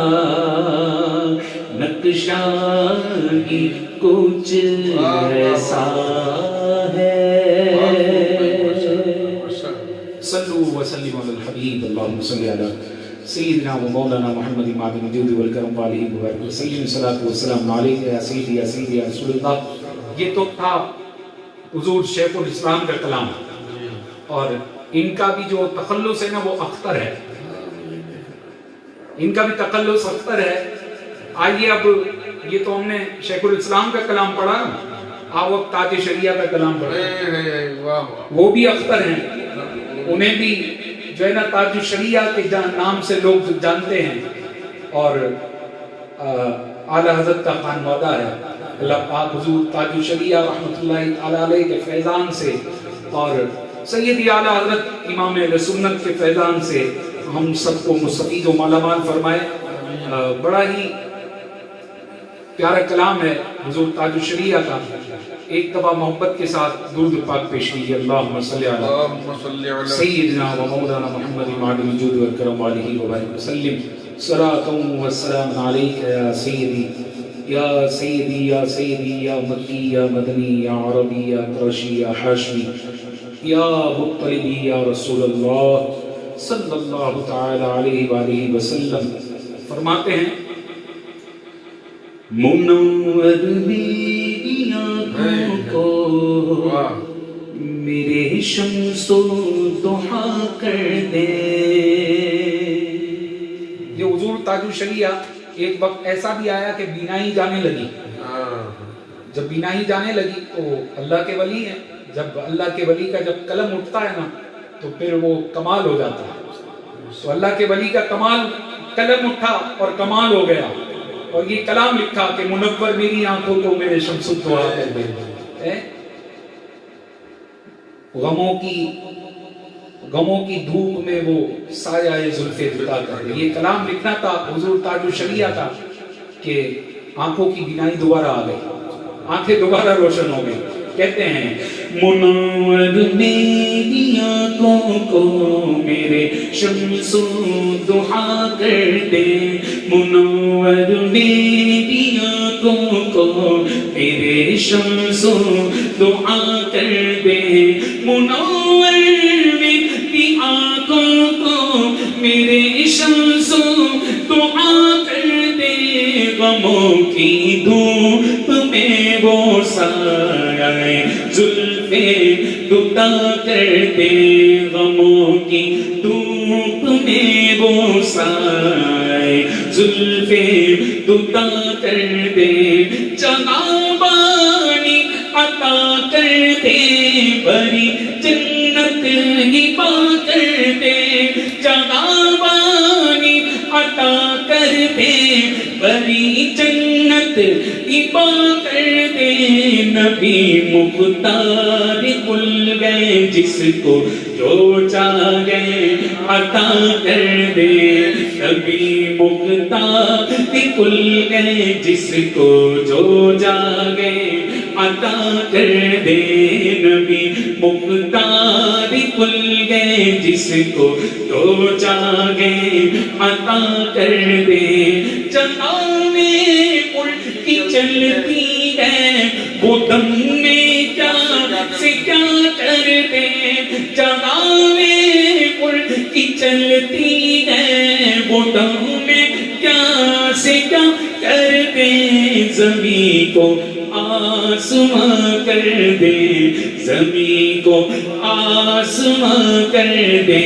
نقشہ ہی کچھ ایسا ہے. صلو وسلم علی الحبیب اللہم صلی علی سیدنا و مولانا محمد معدن الجود والکرم علیہ وآلہ وسلم صلاۃ والسلام علیہ یا سیدی یا سیدی یا رسول اللہ. یہ تو تھا حضور شیخ الاسلام کا کلام اور ان کا بھی جو تخلص ہے نا وہ اختر ہے ان کا بھی تخلص اختر ہے. آئیے اب یہ تو ہم نے شیخ الاسلام کا کلام پڑھا اب تاج شریعہ کا کلام پڑھا وہ بھی اختر ہیں انہیں بھی جو ہے نا تاج شریعہ کے نام سے لوگ جانتے ہیں اور اعلیٰ حضرت کا خانوادہ ہے. اللہ پاک حضور تاج شریعہ رحمۃ اللہ تعالیٰ علیہ کے فیضان سے اور سیدی اعلیٰ حضرت امام اہل سنت کے فیضان سے ہم سب کو مستفید و مالامال فرمائے. بڑا ہی پیارا کلام ہے حضور تاج الشریعہ کا. ایک دفعہ محبت کے ساتھ درود پاک پیش کیجیے. اللہم صلی علی سیدنا و مولانا محمد معدن الجود والکرم علیہ وآلہ وسلم صلاۃ و سلام علیک یا سیدی یا سیدی یا سیدی یا مکی یا مدنی یا عربی یا قریشی یا ہاشمی یا مطلبی یا رسول اللہ صلی اللہ تعالی علیہ وآلہ وسلم. فرماتے ہیں منور میری آنکھوں کو میرے شمس و ضحا کر دے. یہ حضور تاج الشریعہ ایک وقت ایسا بھی آیا کہ بینائی جانے لگی. جب بینائی جانے لگی تو اللہ کے ولی ہیں, جب اللہ کے ولی کا جب قلم اٹھتا ہے نا تو پھر وہ کمال ہو جاتا ہے. تو اللہ کے ولی کا کمال قلم اٹھا اور کمال ہو گیا اور یہ کلام لکھا کہ منور میری آنکھوں کو میرے شمس الدعا کر دے. غموں کی دھوپ میں وہ سایہ زلف جدا کر دے. یہ کلام لکھنا تھا حضور تاج الشریعہ کا کہ آنکھوں کی بینائی دوبارہ آ گئی, آنکھیں دوبارہ روشن ہو گئی. کہتے ہیں منور میری آنکھوں کو میرے شمس الضحیٰ کر دے, منور میری آنکھوں کو میرے شمس الضحیٰ کر دے, منور میری آنکھوں کو میرے شمس الضحیٰ کر دے, غموں کی دھوپ میں وہ سایہ زلف دتا کر دے, غموں کی دھوپ میں وہ سایہ زلف دتا کر دے, جہاں بانی عطا کر دے, بری جنت ہی پا کر دے, جہاں بانی عطا کر دے, بری جنت ہی پا کر دے, نبی مختار کھل گئے جس کو جو چاہے عطا کر دے, نبی مختار کھل گئے جس کو جو جاگے عطا کر دے, نبی مختار کھل گئے جس کو جو جاگے عطا کر دے, جہاں میں الٹی چلتی ہے وہ دم میں کیا سے کیا کر دے, جہاں میں الٹی چلتی ہے وہ دم میں کیا سے کیا کر دے, زمین کو آسماں کر دے, زمین کو آسماں کر دے,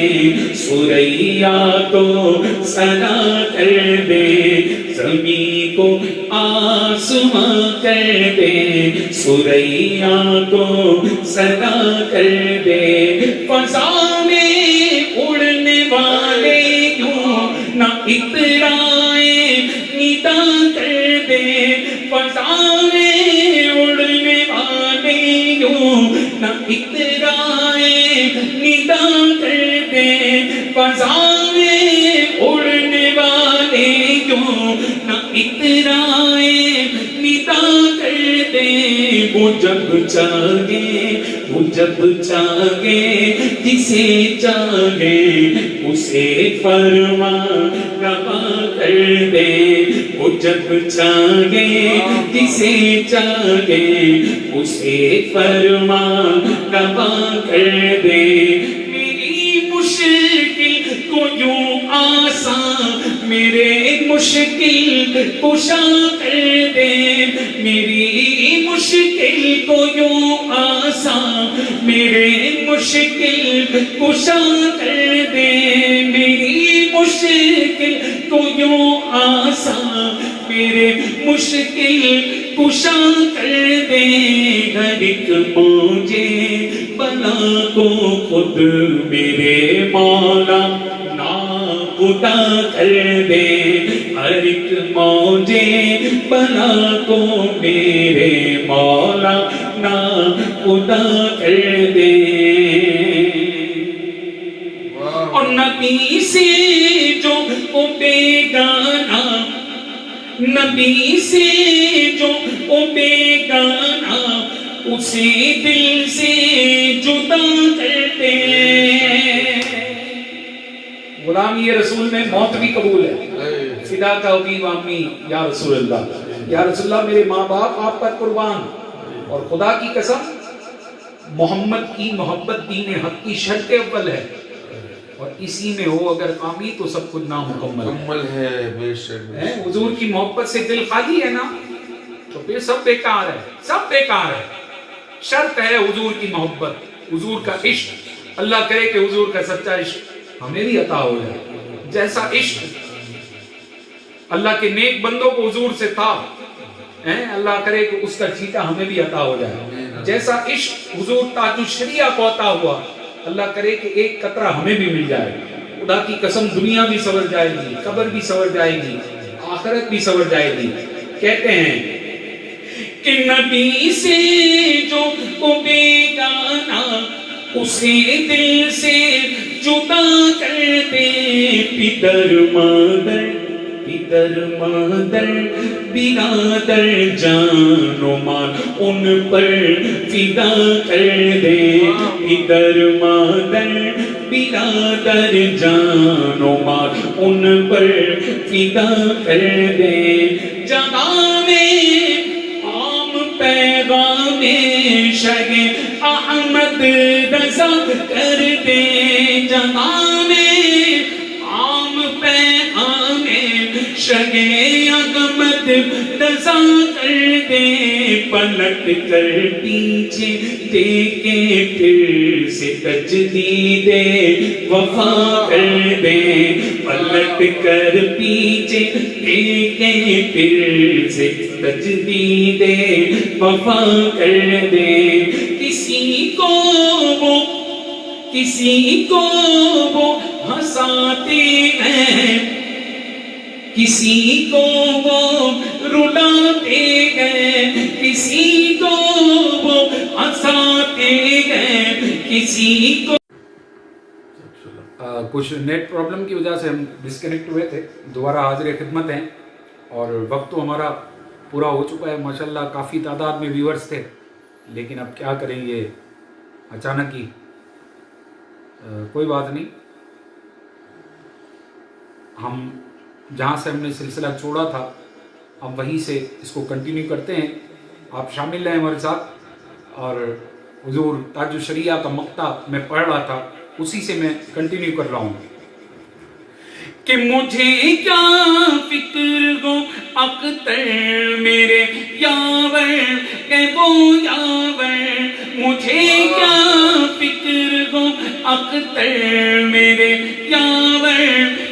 ثریا کو ثنا کر دے, زمین کو آسماں کر دے, ثریا کو ثنا کر دے, فضا میں اڑنے والے یوں نہ اترائے ندا کر دے, فضا میں اڑنے والے یوں نہ اترائے ندا کر دے, فضا میں اڑنے والے یوں نہ اترائے ندا کر دے, وہ جب چاہے وہ جب چاہے جسے چاہے اسے فرما روا کر دے, وہ جب چاہے جسے چاہے اسے فرما روا کر دے, میری مشکل کو یوں آسان میرے مشکل کشا کر دے, میری مشکل کو یوں آسان میرے مشکل کشا کر دے, میری مشکل کو یوں آسان میرے مشکل کشا کر دے, ہر ایک موجے بلا کو خود میرے مولا ناخدا کر دے, ہر ایک موجے بلا کو میرے مولا ناخدا کر دے, اور نبی سے جو او بیگانہ, نبی سے جو او بیگانہ اسے دل سے جدا کر دے. غلامی رسول میں موت بھی قبول ہے, فدا کا ابی و امی یا رسول اللہ, یا رسول اللہ میرے ماں باپ آپ پر قربان, اور خدا کی قسم محمد کی محبت دین حق کی شرط اول ہے, اور اسی میں ہو اگر کامی تو سب کچھ نامکمل ہے. بے شک حضور کی محبت سے دل خالی ہے نا تو پھر سب بیکار ہے, سب بیکار ہے. شرط ہے حضور کی محبت, حضور کا عشق. اللہ کرے کہ حضور کا سچا عشق ہمیں بھی عطا ہو جائے, جیسا عشق اللہ کے نیک بندوں کو حضور سے تھا, اللہ کرے کہ اس کا چیٹا ہمیں بھی عطا ہو جائے. جیسا عشق حضور تاج الشریعہ کو عطا ہوا, اللہ کرے کہ ایک قطرہ ہمیں بھی مل جائے. خدا کی قسم دنیا بھی سنور جائے گی، قبر بھی سنور جائے گی، آخرت بھی سنور جائے گی. کہتے ہیں کہ نبی سے جو بیگانہ اسے دل سے جدا کر دے، پدر مادر برادر جان و مال ان پر فدا کر دے، پدر مادر برادر جان و مال ان پر فدا کر دے. جہاں میں عام پیغام شہ احمد رضا کر دے، جہاں میں عام پیغام شہ احمد رضا کر دے، پلٹ کر پیچھے دیکھے پھر سے تجدید وفا کر دے، پلٹ کر پیچھے دیکھے پھر سے تجدید وفا کر دے. کسی کو وہ ہنساتے ہیں، کسی کو وہ رلاتے ہیں، کسی کو وہ ہنساتے ہیں، کسی کو. کچھ نیٹ پرابلم کی وجہ سے ہم ڈسکنیکٹ ہوئے تھے، دوبارہ حاضر خدمت ہیں اور وقت تو ہمارا پورا ہو چکا ہے. ماشاءاللہ کافی تعداد میں ویورز تھے، لیکن اب کیا کریں، یہ اچانک ہی. کوئی بات نہیں، ہم جہاں سے ہم نے سلسلہ چھوڑا تھا اب وہیں سے اس کو کنٹینیو کرتے ہیں. آپ شامل رہیں ہمارے ساتھ. اور حضور تاج الشریعہ کا مقطع میں پڑھ رہا تھا، اسی سے میں کنٹینیو کر رہا ہوں. کہ مجھے کیا فکر ہو اختر میرے یاور اے وہ یاور، مجھے کیا فکر ہو اختر میرے یاور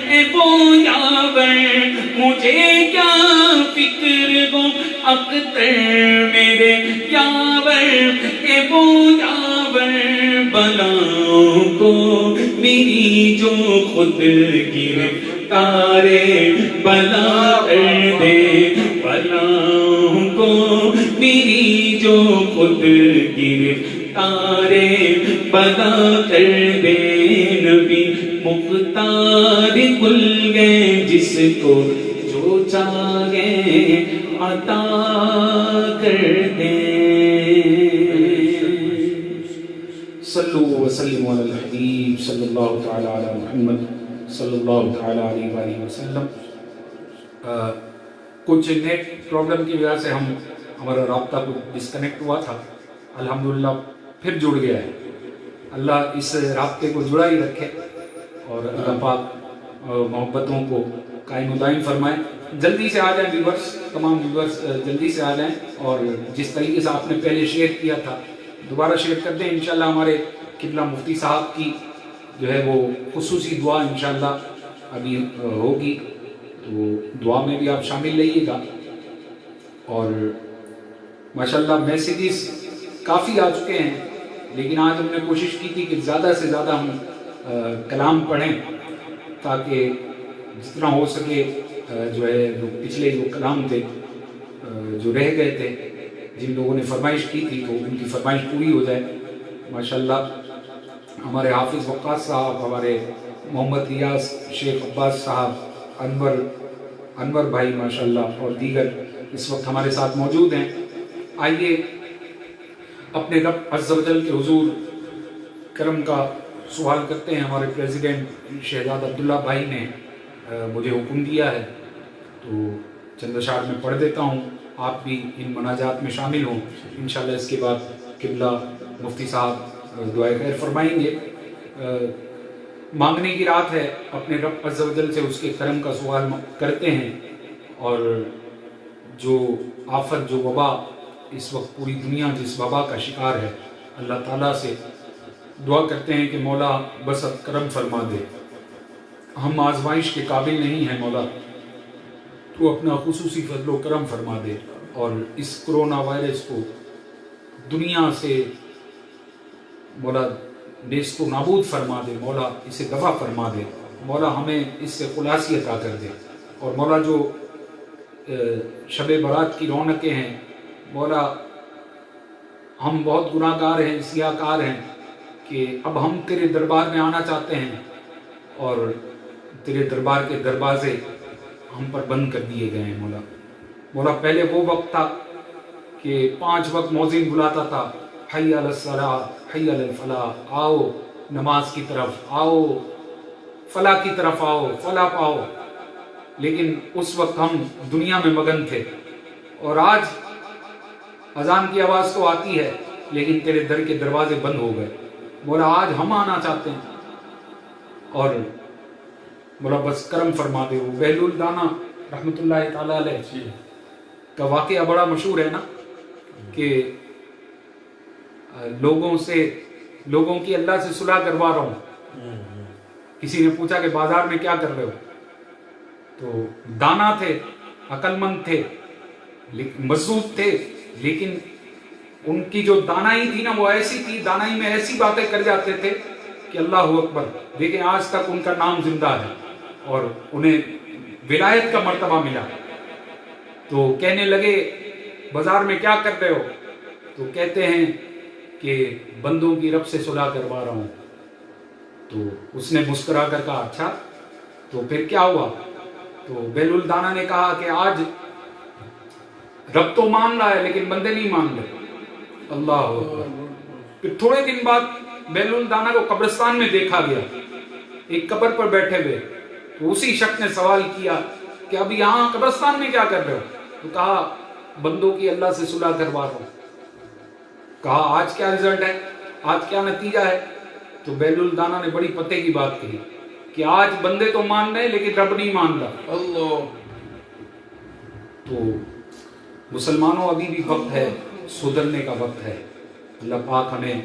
اے وہ یاور، مجھے کیا فکر ہو اختر میرے یاور اے وہ یاور، بلاؤں کو میری جو خود گرفتارے بلا کر دے، بلاؤں کو میری جو خود گرفتارے بلا کر دے. نبی مختار کھل گئے، جس کو جو چاہے عطا کر دے. صلو وسلم علی الحبیب صلی اللہ تعالی علی محمد صلی اللہ تعالی علیہ وآلہ وسلم. کچھ نیٹ پرابلم کی وجہ سے ہمارا رابطہ کچھ ڈسکنیکٹ ہوا تھا، الحمدللہ پھر جڑ گیا ہے. اللہ اس رابطے کو جڑا ہی رکھے اور اللہ پاک محبتوں کو قائم و دائم فرمائے. جلدی سے آ جائیں ویورز، تمام ویورز جلدی سے آ جائیں، اور جس طریقے سے آپ نے پہلے شیئر کیا تھا دوبارہ شیئر کر دیں. انشاءاللہ ہمارے قبلہ مفتی صاحب کی جو ہے وہ خصوصی دعا انشاءاللہ ابھی ہوگی، تو دعا میں بھی آپ شامل رہیے گا. اور ماشاءاللہ میسیجز کافی آ چکے ہیں، لیکن آج ہم نے کوشش کی تھی کہ زیادہ سے زیادہ ہم کلام پڑھیں تاکہ جتنا ہو سکے جو ہے وہ پچھلے جو کلام تھے جو رہ گئے تھے، جن لوگوں نے فرمائش کی تھی تو ان کی فرمائش پوری ہو جائے. ماشاءاللہ ہمارے حافظ وقاص صاحب، ہمارے محمد ریاض، شیخ عباس صاحب، انور بھائی ماشاءاللہ اور دیگر اس وقت ہمارے ساتھ موجود ہیں. آئیے اپنے رب عز و جل کے حضور کرم کا سوال کرتے ہیں. ہمارے پریزیڈنٹ شہزاد عبداللہ بھائی نے مجھے حکم دیا ہے تو چند اشعار میں پڑھ دیتا ہوں، آپ بھی ان مناجات میں شامل ہوں. انشاءاللہ اس کے بعد قبلہ مفتی صاحب دعائے خیر فرمائیں گے. مانگنے کی رات ہے، اپنے رب عز و جل سے اس کے کرم کا سوال کرتے ہیں، اور جو آفت، جو وبا اس وقت پوری دنیا جس وبا کا شکار ہے، اللہ تعالیٰ سے دعا کرتے ہیں کہ مولا بس اب کرم فرما دے. ہم آزمائش کے قابل نہیں ہیں مولا، تو اپنا خصوصی فضل و کرم فرما دے اور اس کرونا وائرس کو دنیا سے مولا نیست و نابود فرما دے، مولا اسے دفع فرما دے. مولا ہمیں اس سے خلاصی عطا کر دے، اور مولا جو شب برات کی رونقیں ہیں مولا، ہم بہت گناہ گار ہیں، سیاہ کار ہیں کہ اب ہم تیرے دربار میں آنا چاہتے ہیں اور تیرے دربار کے دروازے ہم پر بند کر دیے گئے ہیں مولا۔ مولا پہلے وہ وقت تھا کہ 5 وقت مؤذن بلاتا تھا، حی علی الصلاۃ حی علی الفلاح، آؤ نماز کی طرف آؤ، فلاح کی طرف آؤ، فلاح پاؤ، لیکن اس وقت ہم دنیا میں مگن تھے، اور آج اذان کی آواز تو آتی ہے لیکن تیرے در کے دروازے بند ہو گئے مولا۔ آج ہم آنا چاہتے ہیں، اور مولا بس کرم فرما دے۔ وہ بہلول دانا رحمۃ اللہ تعالی علیہ کا واقعہ بڑا مشہور ہے نا، کہ لوگوں کی اللہ سے صلح کروا رہا ہوں۔ کسی نے پوچھا کہ بازار میں کیا کر رہے ہو، تو دانا تھے، عقل مند تھے، مضبوط تھے، لیکن ان کی جو دانائی تھی نا وہ ایسی تھی، دانائی میں ایسی باتیں کر جاتے تھے کہ اللہ اکبر۔ دیکھیں آج تک ان کا نام زندہ ہے اور انہیں ولایت کا مرتبہ ملا۔ تو کہنے لگے بازار میں کیا کر رہے ہو، تو کہتے ہیں کہ بندوں کی رب سے صلح کروا رہا ہوں۔ تو اس نے مسکرا کر کہا اچھا تو پھر کیا ہوا، تو بہلول دانا نے کہا کہ آج رب تو مان رہا ہے لیکن بندے نہیں مان رہے۔ اللہ اکبر۔ پھر تھوڑے دن بعد بہلول دانا کو قبرستان میں دیکھا گیا، ایک قبر پر بیٹھے ہوئے، تو اسی شخص نے سوال کیا کہ اب یہاں قبرستان میں کیا کر رہے ہو، تو کہا بندوں کی اللہ سے صلح کروا رہا ہوں۔ کہا آج کیا رزلٹ ہے، آج کیا نتیجہ ہے، تو بہلول دانا نے بڑی پتے کی بات کہی کہ آج بندے تو مان رہے لیکن رب نہیں مان رہا۔ اللہ۔ تو مسلمانوں ابھی بھی وقت ہے، سدھرنے کا وقت ہے۔ اللہ پاک ہمیں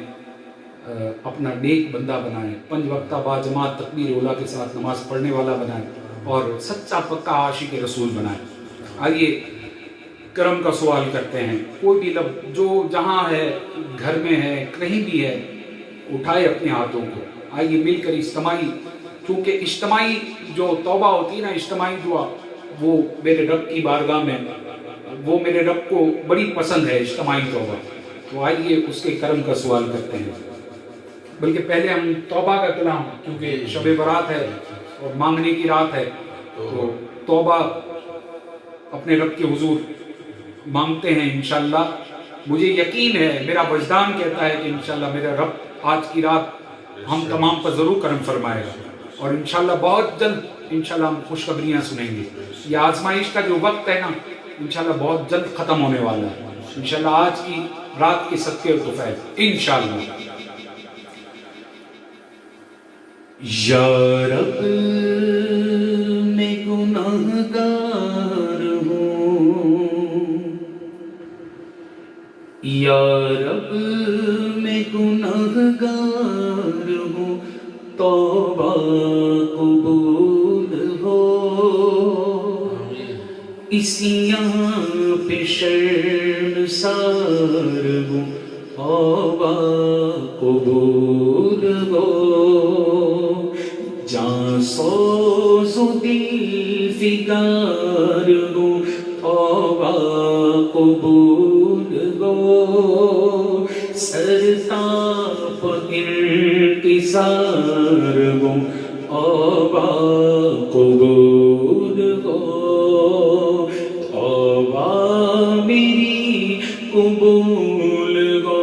اپنا نیک بندہ بنائے، 5 وقتہ با جماعت تکبیر اولیٰ کے ساتھ نماز پڑھنے والا بنائے، اور سچا پکا عاشق رسول بنائے۔ آئیے کرم کا سوال کرتے ہیں، کوئی بھی لفظ جو جہاں ہے، گھر میں ہے، کہیں بھی ہے، اٹھائے اپنے ہاتھوں کو، آئیے مل کر اجتماعی، کیونکہ اجتماعی جو توبہ ہوتی ہے نا، اجتماعی دعا، وہ میرے رب کی بارگاہ میں، وہ میرے رب کو بڑی پسند ہے اجتماعی توبہ۔ تو آئیے اس کے کرم کا سوال کرتے ہیں، بلکہ پہلے ہم توبہ کا کلام، کیونکہ شب برات ہے اور مانگنے کی رات ہے، تو توبہ اپنے رب کے حضور مانگتے ہیں انشاءاللہ۔ مجھے یقین ہے، میرا وجدان کہتا ہے کہ انشاءاللہ میرا رب آج کی رات ہم تمام پر ضرور کرم فرمائے گا، اور انشاءاللہ بہت جلد انشاءاللہ ہم خوشخبریاں سنیں گے۔ یہ آزمائش کا جو وقت ہے نا انشاءاللہ بہت جلد ختم ہونے والا ہے، انشاءاللہ آج کی رات کے صدقے و طفیل انشاءاللہ۔ یا رب میں گناہگار ہوں، یا رب میں گناہگار ہوں، توبہ قبول ہو، اسی یہاں پہ شرمسار ہوں، توبہ قبول ہو، جان سوز و دل فگار ہوں، توبہ قبول ہو، سرتاپ انکسار ہوں، توبہ قبول ہو، توبہ میری قبول ہو،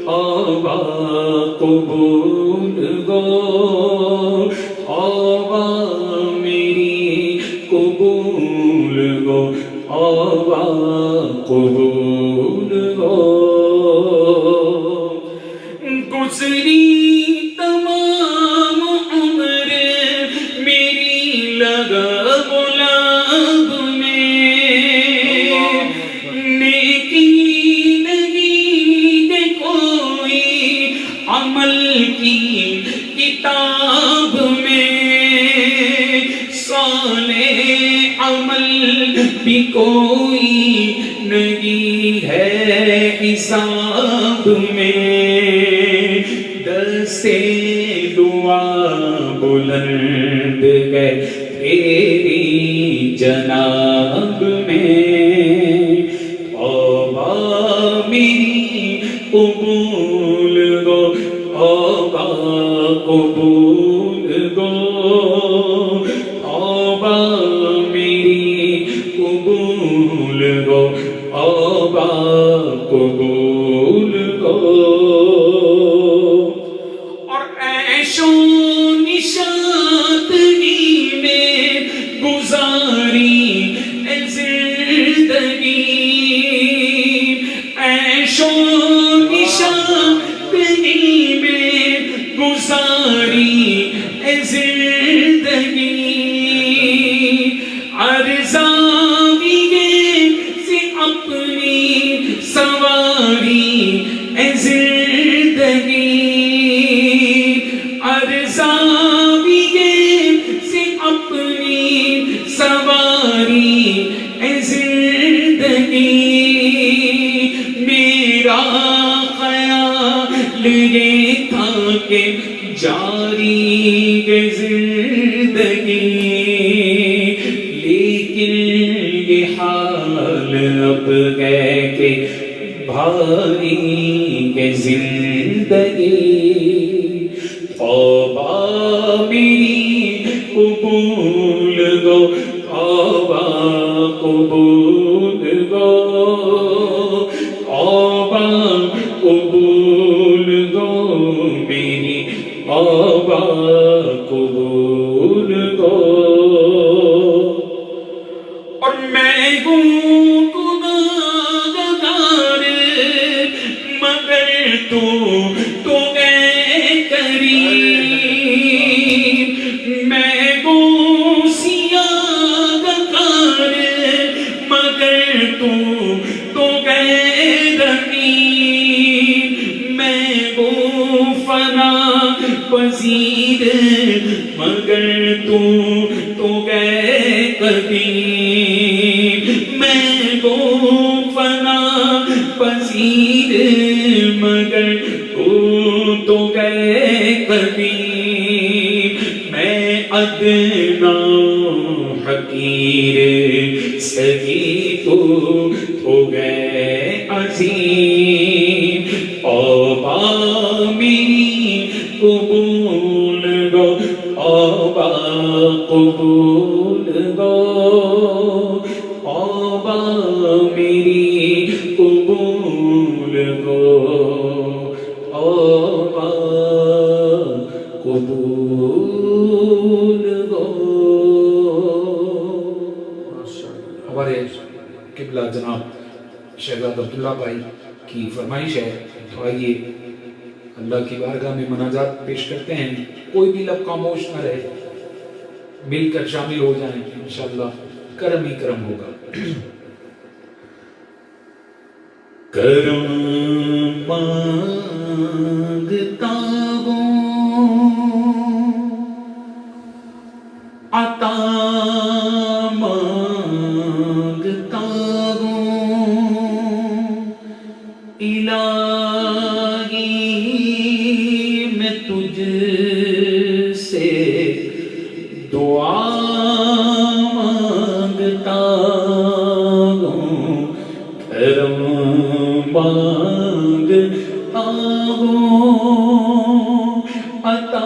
توبہ قبول ہو، توبہ میری قبول ہو، توبہ قبول ہو۔ گزری تمام عمر میری لگا گلاب میں، نیکی نہیں دے کوئی عمل کی کتاب میں، صالح عمل بھی کوئی نہیں ہے حساب میں، دستے دعا بلند جناب میں توبہ میری قبول گو توبہ قبول گو توبہ میری قبول گو توبہ قبول گو اور عیش و نشاطگی میں گزاری اے زندگی عیش و نشاطگی میں گزاری اے زندگی ارزاویے سے اپنی سواری اے زندگی ارزاویے سے اپنی سواری اے زندگی میرا خیال یہ تھا کہ جاری ہے زندگی لیکن یہ حال اب ہے کہ بھاری ہے زندگی توبہ میری قبول گو توبہ قبول گو توبہ قبول گو میری توبہ قبول گو اور میں ہوں گناہگار مگر تو اے کریم میں ہوں سیاہگار مگر تو اے رحیم میں ہوں فنا پذیر مگر تو اے قدیم میں ہوں فنا پذیر مگر تو اے قدیم میں ادنا حقیر سگی تو اے عظیم توبہ میری قبول گو توبہ قبول گو توبہ میری قبول گو توبہ قبول گو ہمارے قبلہ جناب شہزاد عبداللہ بھائی کی فرمائش ہے تو آئیے اللہ کی بارگاہ میں مناجات پیش کرتے ہیں کوئی بھی لب خاموش نہ رہے مل کر شامل ہو جائیں انشاءاللہ کرم ہی کرم ہوگا کرم مانگتا ہوں عطا مانگتا ہوں الہی میں تجھ سے دعا مانگتا ہوں کرم مانگتا ہوں عطا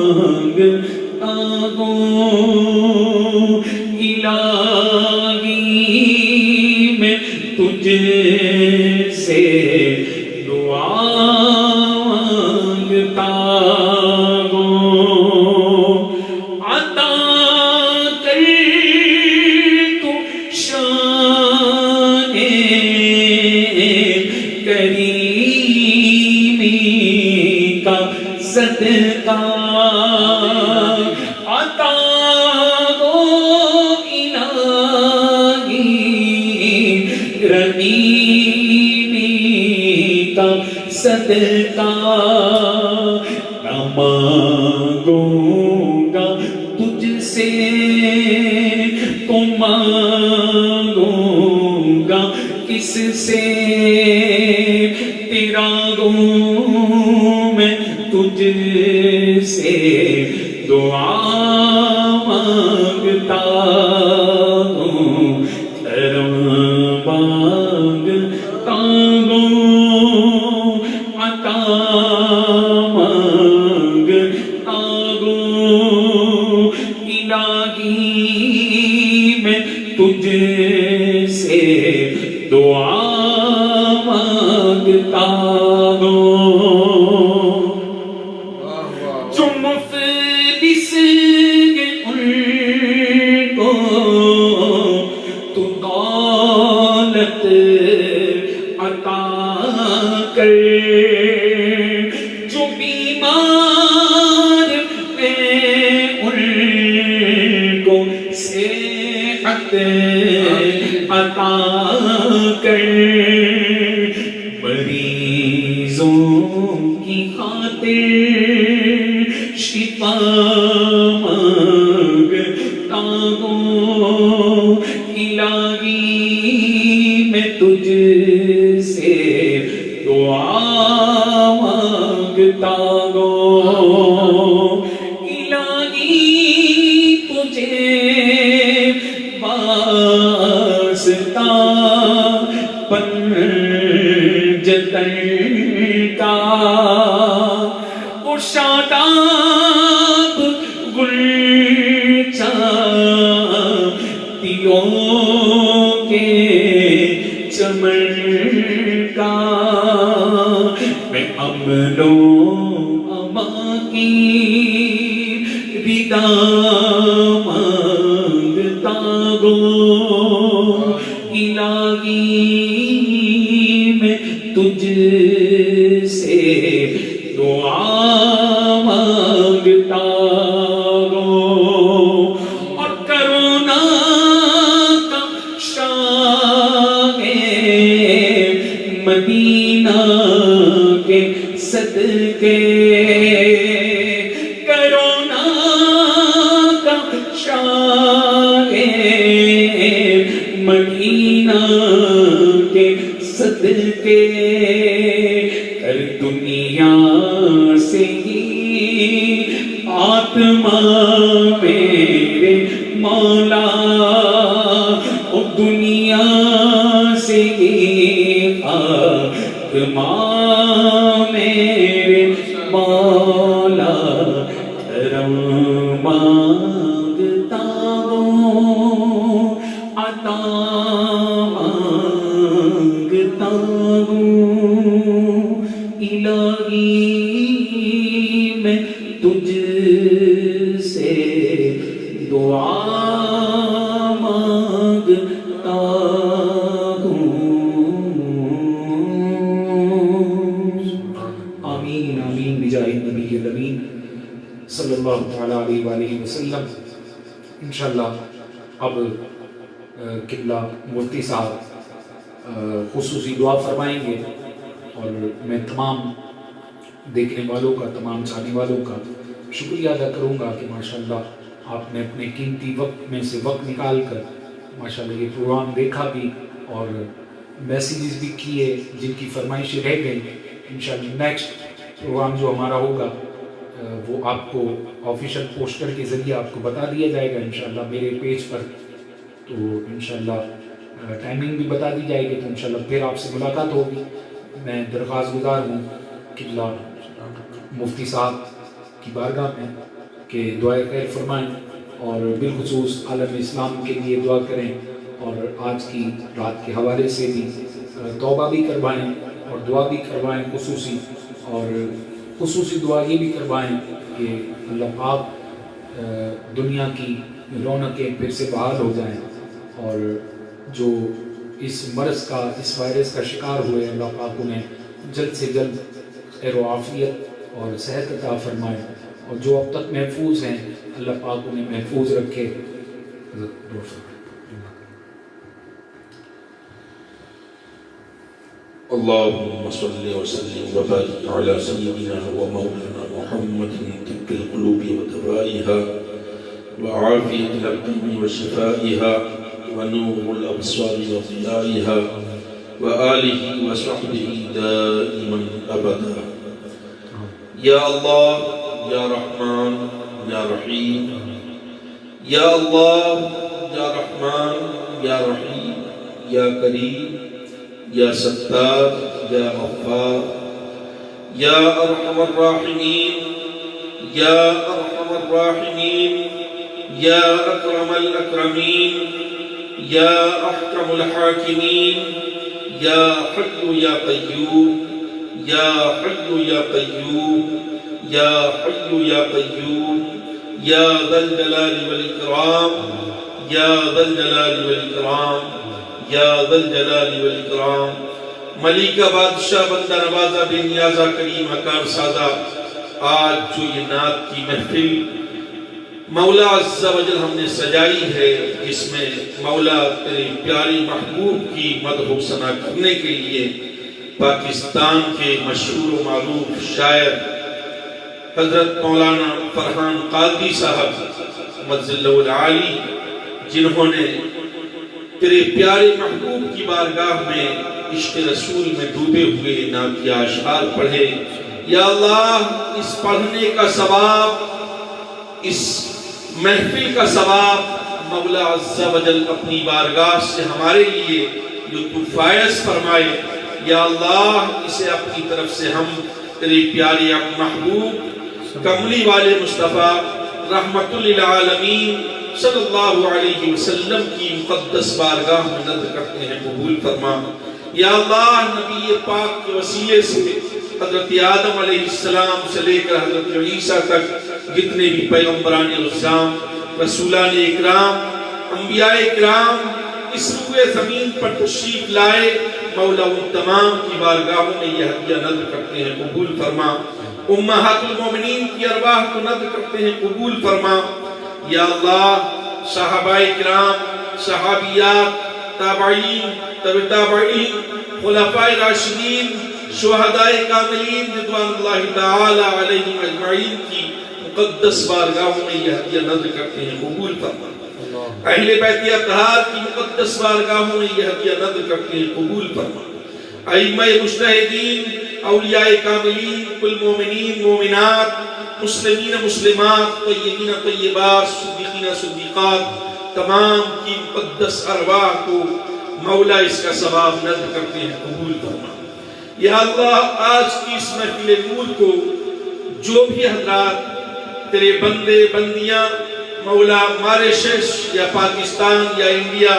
مانگتا ہوں الہی میں تجھ سے دعا مانگتا ہوں عطا کر تو شان کریمی کا صدقہ عطا ہو الہی رحیمی کا صدقہ نہ مانگوں گا تجھ سے تو مانگوں گا کس سے تیرا گوں میں تجھ سے دعا مانگ میں تجھ سے دعا مانگتا ہوں جو مفلس ہیں ان کو تو دولت عطا کر جو بیمار ہیں ان کو صحت عطا کر مریضوں کی خاطر شفا مانگتا ہوں الہی میں تجھ سے دعا مانگتا ہوں الہی تجھے واسطہ پنجتن کا شاداب گلچاتیوں کے چمن کا میں امن و امان کی ردا مانگتا ہوں الہی میں تجھ سے دعا مانگتا ہوں اور کرونا کا شاہ مدینہ کے صدقے کرونا کا شاہ مدینہ کے صدقے کر دنیا سے ہی آتما میرے مولا او دنیا سے ہی آتما میرے مولا کرم مانگتا ہوں عطا مانگتا ہوں الہی میں تجھ سے دعا مانگتا ہوں آمین آمین بجاہ نبی الامین صلی اللہ تعالیٰ علیہ وآلہ وسلم انشاءاللہ اب قبلہ مفتی صاحب خصوصی دعا فرمائیں گے اور میں تمام دیکھنے والوں کا تمام چاہنے والوں کا شکریہ ادا کروں گا کہ ماشاءاللہ آپ نے اپنے قیمتی وقت میں سے وقت نکال کر ماشاءاللہ یہ پروگرام دیکھا بھی اور میسیجز بھی کیے جن کی فرمائشیں رہ گئیں انشاءاللہ نیکسٹ پروگرام جو ہمارا ہوگا وہ آپ کو آفیشیل پوسٹر کے ذریعے آپ کو بتا دیا جائے گا انشاءاللہ میرے پیج پر تو انشاءاللہ ٹائمنگ بھی بتا دی جائے گی تو انشاءاللہ پھر آپ سے ملاقات ہوگی میں درخواست گزار ہوں قبلہ مفتی صاحب کی بارگاہ میں کہ دعائے خیر فرمائیں اور بالخصوص عالم اسلام کے لیے دعا کریں اور آج کی رات کے حوالے سے بھی توبہ بھی کروائیں اور دعا بھی کروائیں خصوصی دعا یہ بھی کروائیں کہ اللہ پاک دنیا کی رونقیں پھر سے بحال ہو جائیں اور جو اس مرض کا اس وائرس کا شکار ہوئے اللہ پاک انہیں جلد سے جلد خیر و عافیت اور صحت عطا فرمائے اور جو اب تک محفوظ ہیں اللہ پاک انہیں محفوظ رکھے اللهم صل وسلم وبارك على سيدنا ومولانا محمد طب القلوب ودوائها وعافية الأبدان وشفائها ونور الأبصار وضيائها وآله وصحبه دائما أبدا يا الله يا رحمن يا رحيم يا الله يا رحمن يا رحيم يا كريم يا ستار يا غفار يا أرحم الراحمين يا أرحم الراحمين يا أكرم الأكرمين یا احکم الحاکمین، یا حی یا قیوم، یا حی یا قیوم، یا حی یا قیوم، یا ذا الجلال والاکرام، یا ذا الجلال والاکرام، یا ذا الجلال والاکرام۔ ملکہ بادشاہ بندہ نوازہ بے نیازہ کریم اکار سازہ، آج جو یہ نعت کی محفل مولا عز و جل ہم نے سجائی ہے، جس میں مولا تیرے پیاری محبوب کی مدح و ثنا کرنے کے لیے پاکستان کے مشہور و معروف شاعر حضرت مولانا فرحان قادری صاحب مجزل العالی، جنہوں نے تیرے پیارے محبوب کی بارگاہ میں عشق رسول میں ڈوبے ہوئے نعتیہ اشعار پڑھے، یا اللہ اس پڑھنے کا ثواب، اس محفل کا ثواب مولا عز و جل اپنی بارگاہ سے ہمارے لیے جو تو فائز فرمائے، یا اللہ اسے اپنی طرف سے ہم تیرے پیارے محبوب کملی والے مصطفیٰ رحمت للعالمین صلی اللہ علیہ وسلم کی مقدس بارگاہ میں نذر کرتے ہیں، قبول فرما۔ یا اللہ نبی پاک کے وسیلے سے حضرت آدم علیہ السلام سے لے کر حضرت عیسیٰ تک جتنے بھی پیغمبران الزام، رسولان اکرام، انبیاء اکرام اس روئے زمین پر تشریف لائے، مولا ان تمام کی بارگاہوں میں یہ ہدیہ نذر کرتے ہیں، قبول فرما۔ امہات المومنین کی ارواح کو نذر کرتے ہیں، قبول فرما۔ یا اللہ صحابہ اکرام، صحابیات، تابعین، تبع تابعین، خلفاء راشدین، شہداء کاملین رضوان اللہ تعالی علیہم اجمعین کی مقدس بارگاہوں میں یہ ہدیہ نذر کرتے ہیں، قبول فرما۔ اہل بیت اطہار کی مقدس بارگاہوں میں یہ ہدیہ نذر کرتے ہیں، قبول فرما۔ ائمہ مجتہدین، اولیاء کاملین، کل مومنین مومنات، مسلمین مسلمات، طیبین طیبات، صدیقین صدیقات، تمام کی مقدس ارواح کو مولا اس کا ثواب نذر کرتے ہیں، قبول فرما۔ یا اللہ آج کی اس محفل نور کو جو بھی حضرات تیرے بندے بندیاں مولا ماریشس یا پاکستان یا انڈیا،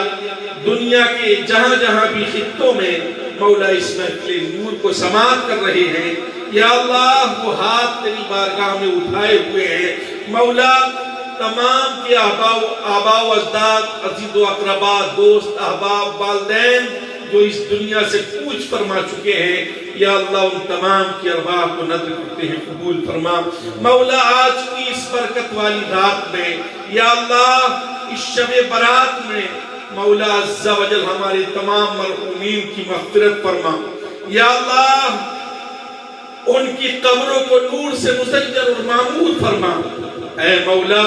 دنیا کے جہاں جہاں بھی خطوں میں مولا اس محفل نور کو سماعت کر رہے ہیں، یا اللہ وہ ہاتھ تیری بارگاہ میں اٹھائے ہوئے ہیں، مولا تمام کے آباء و اجداد، عزیز و اقربا، دوست، احباب، والدین جو اس دنیا سے کوچ فرما چکے ہیں، یا اللہ ان تمام کی ارواح کو نذر کرتے ہیں، قبول فرما۔ مولا آج کی اس برکت والی رات میں، یا اللہ اس شب برات میں مولا عز و جل ہمارے تمام مرحومین کی مغفرت فرما، یا اللہ ان کی قبروں کو نور سے مزین اور معمور فرما۔ اے مولا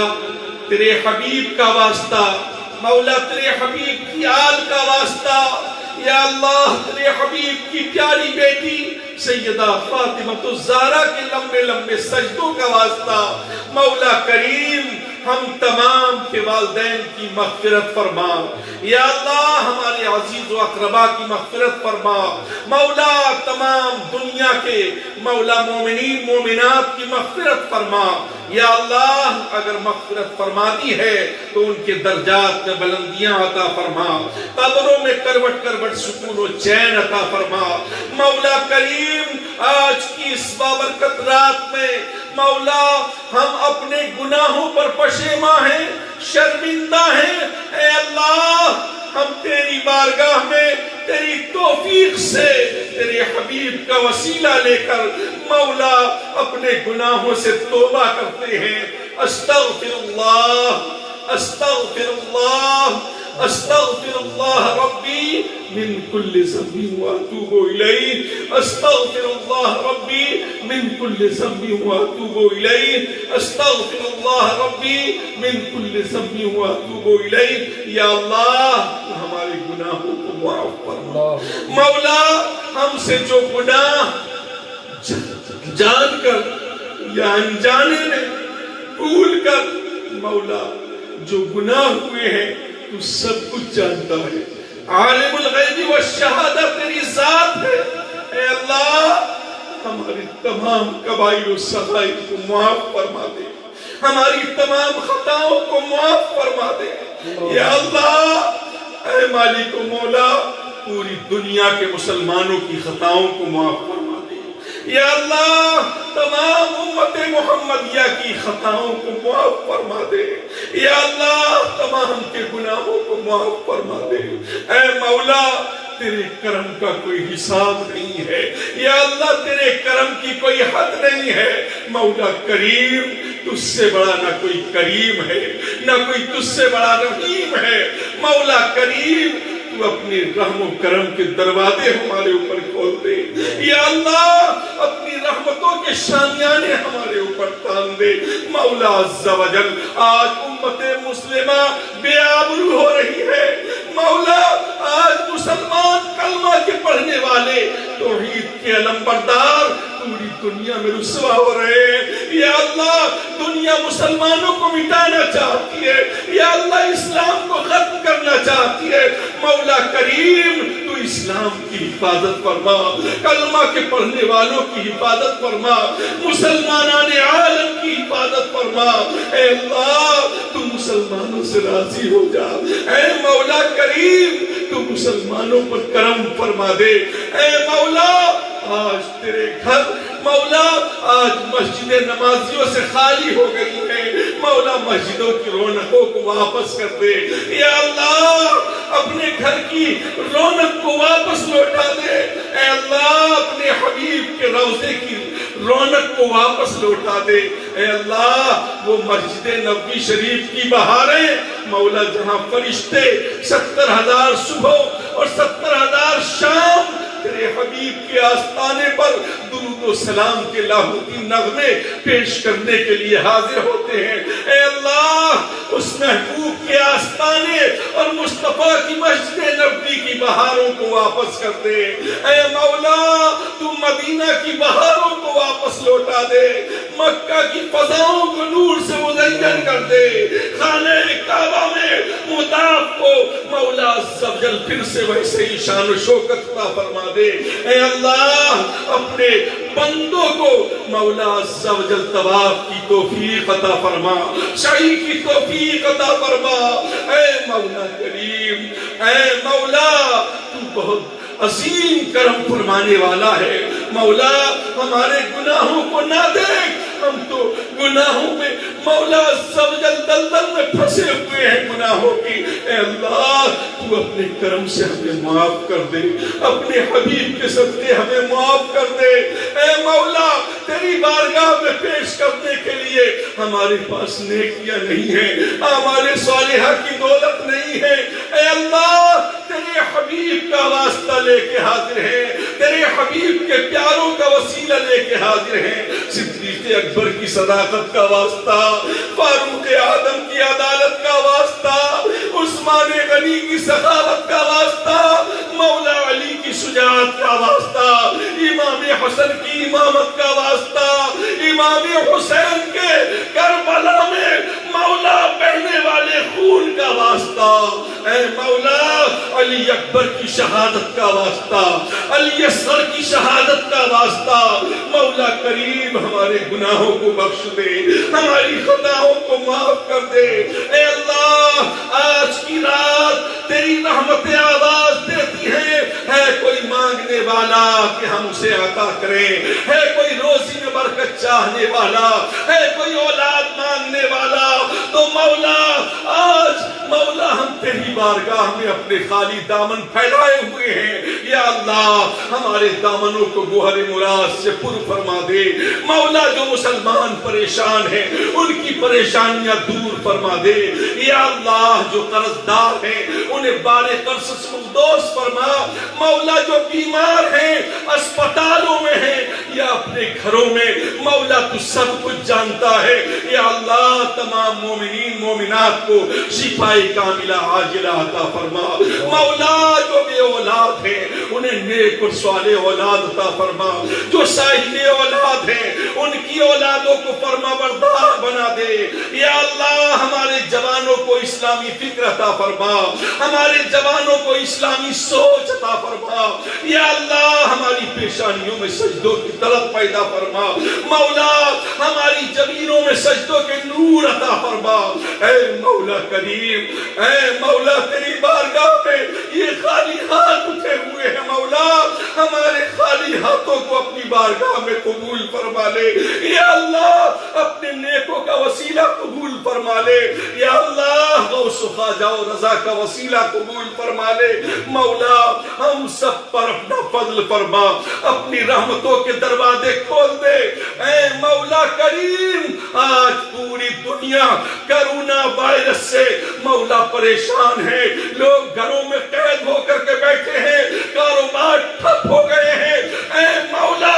تیرے حبیب کا واسطہ، مولا تیرے حبیب کی آل کا واسطہ، یا اللہ تیرے حبیب کی پیاری بیٹی سیدہ فاطمہ الزہرا کے لمبے لمبے سجدوں کا واسطہ، مولا کریم ہم تمام کے والدین کی مغفرت فرما، یا اللہ ہمارے عزیز و اقربا کی مغفرت فرما، مولا تمام دنیا کے مولا مومنین مومنات کی مغفرت فرما، یا اللہ اگر مغفرت فرماتی ہے تو ان کے درجات میں بلندیاں عطا فرما، قبروں میں کروٹ کروٹ سکون و چین عطا فرما، مولا کریم آج کی اس بابرکت رات میں مولا ہم اپنے گناہوں پر پشیماں ہیں، شرمندہ ہیں، اے اللہ ہم تیری بارگاہ میں تیری توفیق سے تیرے حبیب کا وسیلہ لے کر مولا اپنے گناہوں سے توبہ کرتے ہیں۔ استغفر اللہ، استغفر اللہ، استغفر اللہ ربی من کل ذنب واتوب الیہ، استغفر اللہ ربی من کل ذنب واتوب الیہ، استغفر اللہ ربی من کل ذنب واتوب الیہ۔ یا اللہ ہمارے گناہوں کو معاف فرما، مولا ہم سے جو گناہ جان کر یا انجانے میں بھول کر مولا جو گناہ ہوئے ہیں تو سب کچھ جانتا ہے، عالم الغیب والشہادہ تیری ذات ہے، اے اللہ ہماری تمام کبائر و صغائر کو معاف فرما دے، ہماری تمام خطاؤں کو معاف فرما دے، یا اللہ اے مالک و مولا پوری دنیا کے مسلمانوں کی خطاؤں کو معاف فرما دے۔ یا اللہ تمام امت محمدیہ کی خطاؤں کو معاف فرما دے۔ یا اللہ تمام کے گناہوں کو معاف فرما دے۔ اے مولا تیرے کرم کا کوئی حساب نہیں ہے، یا اللہ تیرے کرم کی کوئی حد نہیں ہے۔ مولا کریم تجھ سے بڑا نہ کوئی کریم ہے، نہ کوئی تجھ سے بڑا رحیم ہے۔ مولا کریم تو اپنے رحم و کرم کے دروازے ہمارے اوپر کھول دے۔ یا اللہ اپنی رحمتوں کے شامیانے ہمارے اوپر تان دے۔ مولا عز و جل آج امت مسلمہ بے آبرو ہو رہی ہے۔ مولا آج مسلمان کلمہ کے پڑھنے والے توحید کے علمبردار پوری دنیا میں رسوا ہو رہے ہیں۔ یا اللہ دنیا مسلمانوں کو مٹانا چاہتی ہے، یا اللہ اسلام کو ختم کرنا چاہتی ہے۔ مولا کریم تو اسلام کی حفاظت فرما، کلمہ کے پڑھنے والوں کی حفاظت فرما، مسلمانان عالم کی حفاظت فرما۔ اے اللہ تو مسلمانوں سے راضی ہو جا۔ اے مولا کریم تو مسلمانوں پر کرم فرما دے۔ اے مولا آج تیرے گھر مولا آج مسجد نمازیوں سے خالی ہو گئی ہے۔ مولا مسجدوں کی رونقوں کو واپس کر دے۔ یا اللہ اپنے گھر کی رونق کو واپس لوٹا دے۔ اے اللہ اپنے حبیب کے روضے کی رونق کو واپس لوٹا دے۔ اے اللہ وہ مسجد نبوی شریف کی بہاریں مولا جہاں فرشتے 70,000 صبح اور 70,000 شام تیرے حبیب کے آستانے پر درود و سلام کے لاہوتی نغمے پیش کرنے کے لیے حاضر ہوتے ہیں۔ اے اللہ اس محبوب کے آستانے اور مصطفیٰ کی مسجد نبوی کی بہاروں کو واپس کر دے۔ اے مولا تو مدینہ کی بہاروں کو واپس لوٹا دے، مکہ کی فضاؤں کو نور سے مزین کر دے، خانہ کعبہ میں مطاف کو مولا عز و جل پھر سے ویسے ہی شان و شوکت عطا فرما دے۔ اے اللہ اپنے بندوں کو مولا عز و جل طواف کی توفیق عطا فرما، سعی کی توفیق عطا فرما۔ اے مولا کریم اے مولا تو بہت عظیم کرم فرمانے والا ہے۔ مولا ہمارے گناہوں کو نہ دیکھ، ہم تو گناہوں میں مولا عز و جل دلدل میں پھنسے ہوئے ہیں گناہوں کی۔ اے اللہ تو اپنے کرم سے ہمیں معاف کر دے، اپنے حبیب کے صدقے ہمیں معاف کر دے۔ اے مولا تیری بارگاہ میں پیش کرنے کے لیے ہمارے پاس نیکیاں نہیں ہیں، اعمال صالحہ کی دولت نہیں ہے۔ اے اللہ تیرے حبیب کا واسطہ لے کے حاضر ہیں، تیرے حبیب کے پیاروں کا وسیلہ لے کے حاضر ہیں۔ صدیق اکبر کی صداقت کا واسطہ، فاروق اعظم کی عدالت کا واسطہ، عثمان غنی کی سخاوت کا واسطہ، مولا علی کی شجاعت کا واسطہ، امام حسن کی امامت کا واسطہ، امام حسین کے کربلا میں مولا بہنے والے خون کا واسطہ، اے مولا علی اکبر کی شہادت کا واسطہ، علی اصغر کی شہادت کا واسطہ۔ مولا کریم ہمارے گناہوں کو بخش دے، ہماری خطاؤں کو معاف کر دے۔ اے اللہ آج کی رات تیری رحمتیں آواز دیتی ہیں، ہے کوئی مانگنے والا کہ ہم اسے عطا کریں، ہے کوئی روزی میں برکت چاہنے والا، ہے کوئی اولاد مانگنے والا، تو مولا آج مولا ہم تیری بارگاہ میں اپنے خالی دامن پھیلائے ہوئے ہیں۔ یا اللہ ہمارے دامنوں کو گوہر مراد سے پر فرما دے۔ مولا جو مسلمان پریشان ہیں ان کی پریشانیاں دور فرما دے۔ یا اللہ جو قرض دار ہیں انہیں بار قرض سے مقدوس فرما۔ مولا جو بیمار ہیں اسپتالوں میں ہیں یا اپنے گھروں میں، مولا تو سب کچھ جانتا ہے۔ یا اللہ تمام مومنین مومنات کو شفائے کاملہ عاجلہ عطا فرما۔ مولا جو بے اولاد ہیں انہیں نیک اور صالح اولاد عطا فرما، جو صاحب اولاد ہیں ان کی اولادوں کو فرما بردار بنا دے۔ یا اللہ ہمارے جوانوں کو اسلامی فکر عطا فرما، ہمارے جوانوں کو اسلامی سوچ عطا فرما۔ یا اللہ ہماری پیشانیوں میں سجدوں کی طلب پیدا فرما، مولا ہماری جبینوں میں سجدوں کے نور عطا فرما۔ اے مولا کریم اے مولا تیری بارگاہ میں بارگاہ میں قبول فرما لے یا اللہ، اپنے نیکوں کا وسیلہ قبول فرما لے یا اللہ، غوث و خواجہ و رضا کا وسیلہ قبول فرما لے مولا، ہم سب پر اپنا فضل فرما، اپنی رحمتوں کے دروازے کھول دے اے مولا کریم۔ آج پوری دنیا کرونا وائرس سے مولا پریشان ہے، لوگ گھروں میں قید ہو کر کے بیٹھے ہیں، کاروبار ٹھپ ہو گئے ہیں، اے مولا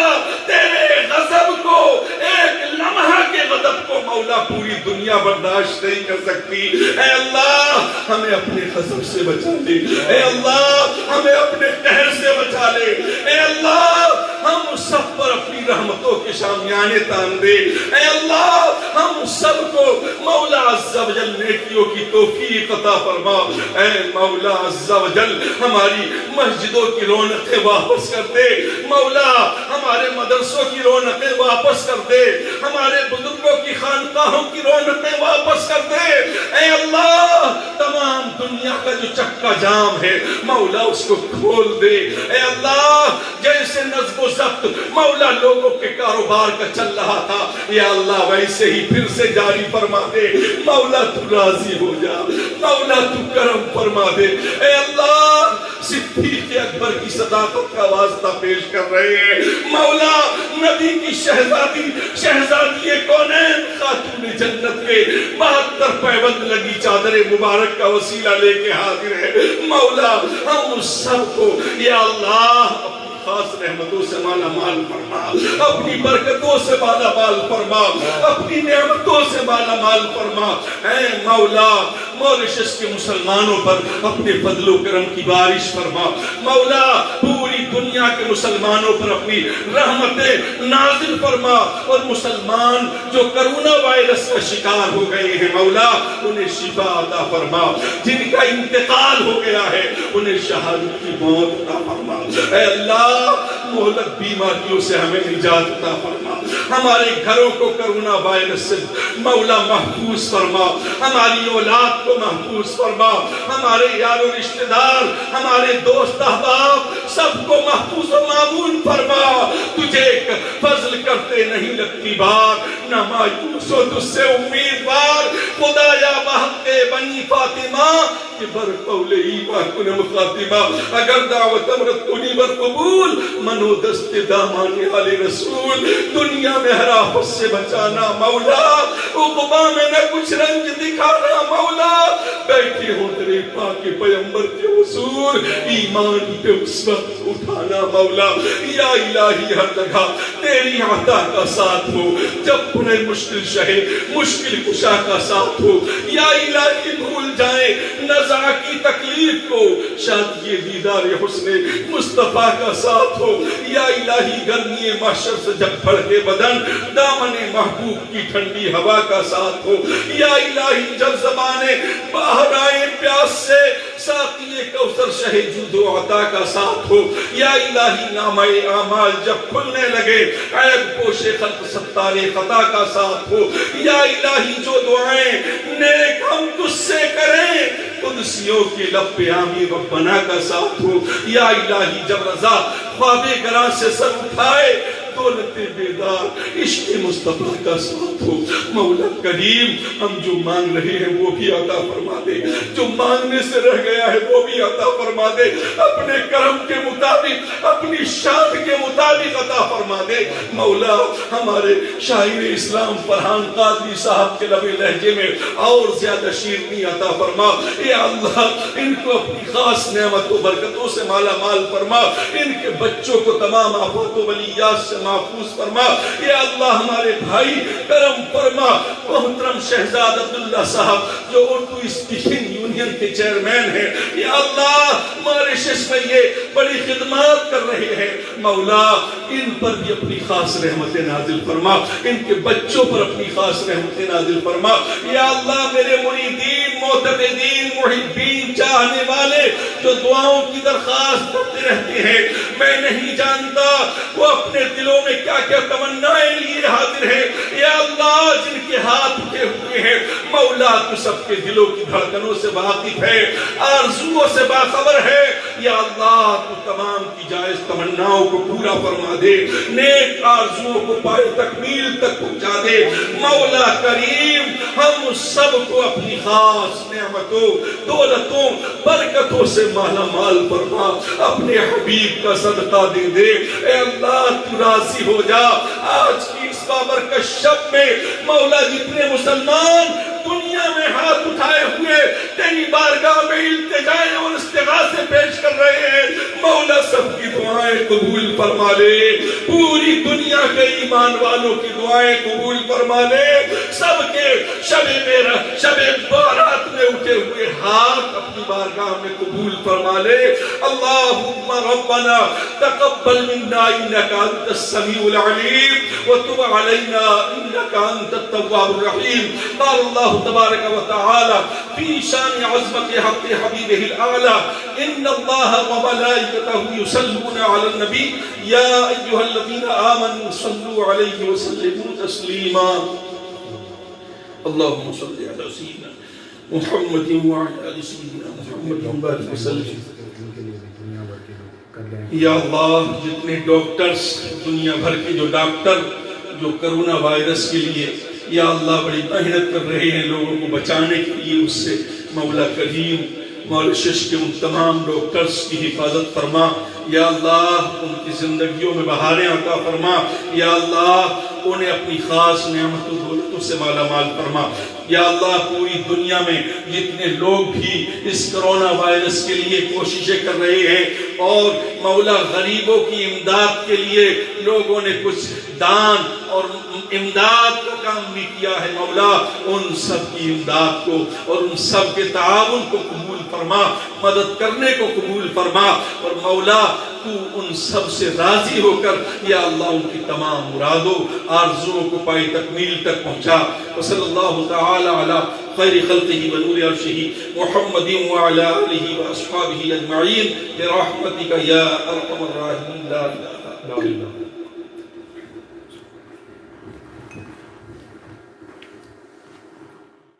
تیرے غضب کو، ایک لمحہ کے غضب کو مولا پوری دنیا برداشت نہیں کر سکتی۔ اے اللہ ہمیں اپنے غضب سے بچا لے، اے اللہ ہمیں اپنے قہر سے بچا لے، اے اللہ ہم سب پر اپنی رحمتوں کے شامیانے تان دے، اے اللہ ہم سب کو مولا عز و جل نیکیوں کی توفیق عطا فرما، اے مولا عز و جل ہماری مسجدوں کی رونقیں واپس کر دے، مولا ہمارے مدرسوں کی رونقیں واپس کر دے، ہمارے بزرگوں کی خانقاہوں کی رونقیں واپس کر دے، اے اللہ تمام دنیا کا جو چکا جام ہے مولا اس کو کھول دے، اے اللہ جیسے نظم و ضبط مولا لوگوں کے کاروبار کا چل رہا تھا یا اللہ ویسے ہی پھر سے جاری فرما دے، مولا تو راضی ہو جا، مولا تو کرم فرما دے، اے اللہ صدیق اکبر کی صداقت کا واسطہ پیش کر رہے ہیں، مولا نبی کی شہزادی کونین خاتون جنت کے 72 پیوند لگی چادر مبارک کا وسیلہ لے کے حاضر ہے، مولا ہم اس سب کو یا اللہ خاص رحمتوں سے مالا مال فرما، اپنی برکتوں سے مالا مال فرما، اپنی نعمتوں سے مالا مال فرما، اے مولا موریشس کے مسلمانوں پر اپنے فضل و کرم کی بارش فرما، مولا پوری دنیا کے مسلمانوں پر اپنی رحمتیں نازل فرما، اور مسلمان جو کرونا وائرس کا شکار ہو گئے ہیں مولا انہیں شفا عطا فرما، جن کا انتقال ہو گیا ہے انہیں شہادت کی موت عطا فرما، اے اللہ مہلک بیماریوں سے ہمیں نجات عطا فرما، ہمارے گھروں کو کرونا وائرس سے مولا محفوظ فرما، ہماری اولاد کو محفوظ فرما، ہمارے یار و رشتہ دار، ہمارے دوست احباب سب کو محفوظ و معمون فرما، تجھے فضل کرتے نہیں لگتی بات، نہ مایوس ہو تجھ سے امیدوار، خدایا بحق بنی فاطمہ کہ بر قول ایمان کنم خاتمہ، اگر دعوت امرت کنی بر قبول منو دست دامان علی رسول، دنیا میں ہر آفت سے بچانا مولا، عقبہ میں نہ کچھ رنج دکھانا مولا، بیٹھے ہوں تیرے پاک پیمبر کے حضور، ایمان پہ اس وقت اٹھانا مولا، یا الہی ہر جگہ تیری عطا کا ساتھ ہو، جب انہیں مشکل شہے مشکل کشا کا ساتھ ہو، یا الہی بھول جائیں نزع کی تکلیف کو، شاید یہ دیدار حسن مصطفیٰ کا ساتھ ہو، یا الہی گرمی محشر سے جب بھڑکے بدن دامن محبوب کی ٹھنڈی ہوا کا ساتھ ہو، یا الہی جب زبانیں باہر آئیں پیاس سے ساقی کوثر شہ جود و عطا کا ساتھ ہو، یا الہی نامہ اعمال جب کھلنے لگے عیب پوش خلق ستار خطا کا ساتھ ہو، یا الہی جو دعائیں نیک ہم تجھ سے کریں قدسیوں کے لب پہ آمین ربنا کا ساتھ ہو، یا الہی جب رضا خواب گراں سے سر اٹھائے دولت بیدار عشق مصطفیٰ کا ساتھ ہو، مولا کریم ہم جو مانگ رہے ہیں وہ بھی عطا فرما دے، جو مانگنے سے رہ گیا ہے وہ بھی عطا فرما دے، اپنے کرم کے مطابق اپنی شان کے مطابق عطا فرما دے، مولا ہمارے شاعر اسلام فرحان قادری صاحب کے لبِ لہجے میں اور زیادہ شیرینی عطا فرما، اے اللہ ان کو اپنی خاص نعمت و برکتوں سے مالا مال فرما، ان کے بچوں کو تمام آفات و بلیات سے محفوظ فرما، یا اللہ ہمارے بھائی کرم فرما، محترم شہزاد عبداللہ صاحب جو اردو اسپیکنگ یونین کے چیئرمین ہیں، یا اللہ ماریشس میں یہ بڑی خدمات کر رہے ہیں، مولا ان پر بھی اپنی خاص رحمت نازل فرما، ان کے بچوں پر اپنی خاص رحمت نازل فرما، یا اللہ میرے مریدین معتقدین محبین چاہنے والے جو دعاؤں کی درخواست کرتے رہتے ہیں، میں نہیں جانتا وہ اپنے دلوں میں کیا کیا تمنائیں لیے حاضر ہیں، یا اللہ جن کے ہاتھ اٹھے ہوئے ہیں مولا تو سب کے دلوں کی دھڑکنوں سے واقف ہے، آرزوؤں سے باخبر ہے، یا اللہ تو تمام کی جائز تمناؤں کو پورا فرما دے، نیک آرزوؤں کو پائے تکمیل تک پہنچا دے۔ مولا کریم ہم سب کو اپنی خاص نعمتوں، دولتوں، برکتوں سے مالا مال فرما، اپنے حبیب کا صدقہ دے دے۔ اے اللہ تو راضی ہو جا آج کی اس بابرکت شب میں مولا جتنے مسلمان دنیا میں ہاتھ اٹھائے ہوئے تیری بارگاہ میں التجائیں اور استغاثے پیش کر رہے ہیں، مولا سب کی دعائیں قبول فرما لے، پوری دنیا کے ایمان والوں کی دعائیں قبول فرما لے، سب کے شب بارات میں اٹھے ہوئے ہاتھ اپنی بارگاہ میں قبول فرما لے۔ اللہم ربنا تقبل منا انک انت السمیع العلیم وتب علینا انک انت التواب الرحیم۔ قال اللہ تبارک و تعالی فی شان عظمت حق حبیبہ الاعلی ان اللہ وملائکتہ یصلون علی النبی یا ایہا الذین آمنوا صلوا علیہ وسلموا تسلیما۔ اللہم صلی علی سیدنا محمد وعلی آل سیدنا محمد وبارک وسلم۔ یا اللہ جتنے ڈاکٹرز دنیا بھر کے جو ڈاکٹر جو کرونا وائرس کے لیے یا اللہ بڑی محنت کر رہے ہیں لوگوں کو بچانے کے لیے، اس سے مولا کریم ماریشس کے ان تمام ڈاکٹرز کی حفاظت فرما، یا اللہ ان کی زندگیوں میں بہاریں عطا فرما، یا اللہ انہیں اپنی خاص نعمتوں دولتوں سے مالا مال فرما، یا اللہ پوری دنیا میں جتنے لوگ بھی اس کرونا وائرس کے لیے کوششیں کر رہے ہیں اور مولا غریبوں کی امداد کے لیے لوگوں نے کچھ دان اور امداد کا کام بھی کیا ہے، مولا ان سب کی امداد کو اور ان سب کے تعاون کو قبول فرما، مدد کرنے کو قبول فرما، اور مولا تو ان سب سے راضی ہو کر یا اللہ ان کی تمام مرادوں آرزوؤں کو پائے تکمیل تک پہنچا۔ وصلی اللہ تعالی علی خیر خلقہ ونور عرشہ محمد وعلی آلہ واصحابہ اجمعین برحمتک یا ارحم الراحمین لا الہ الا انت۔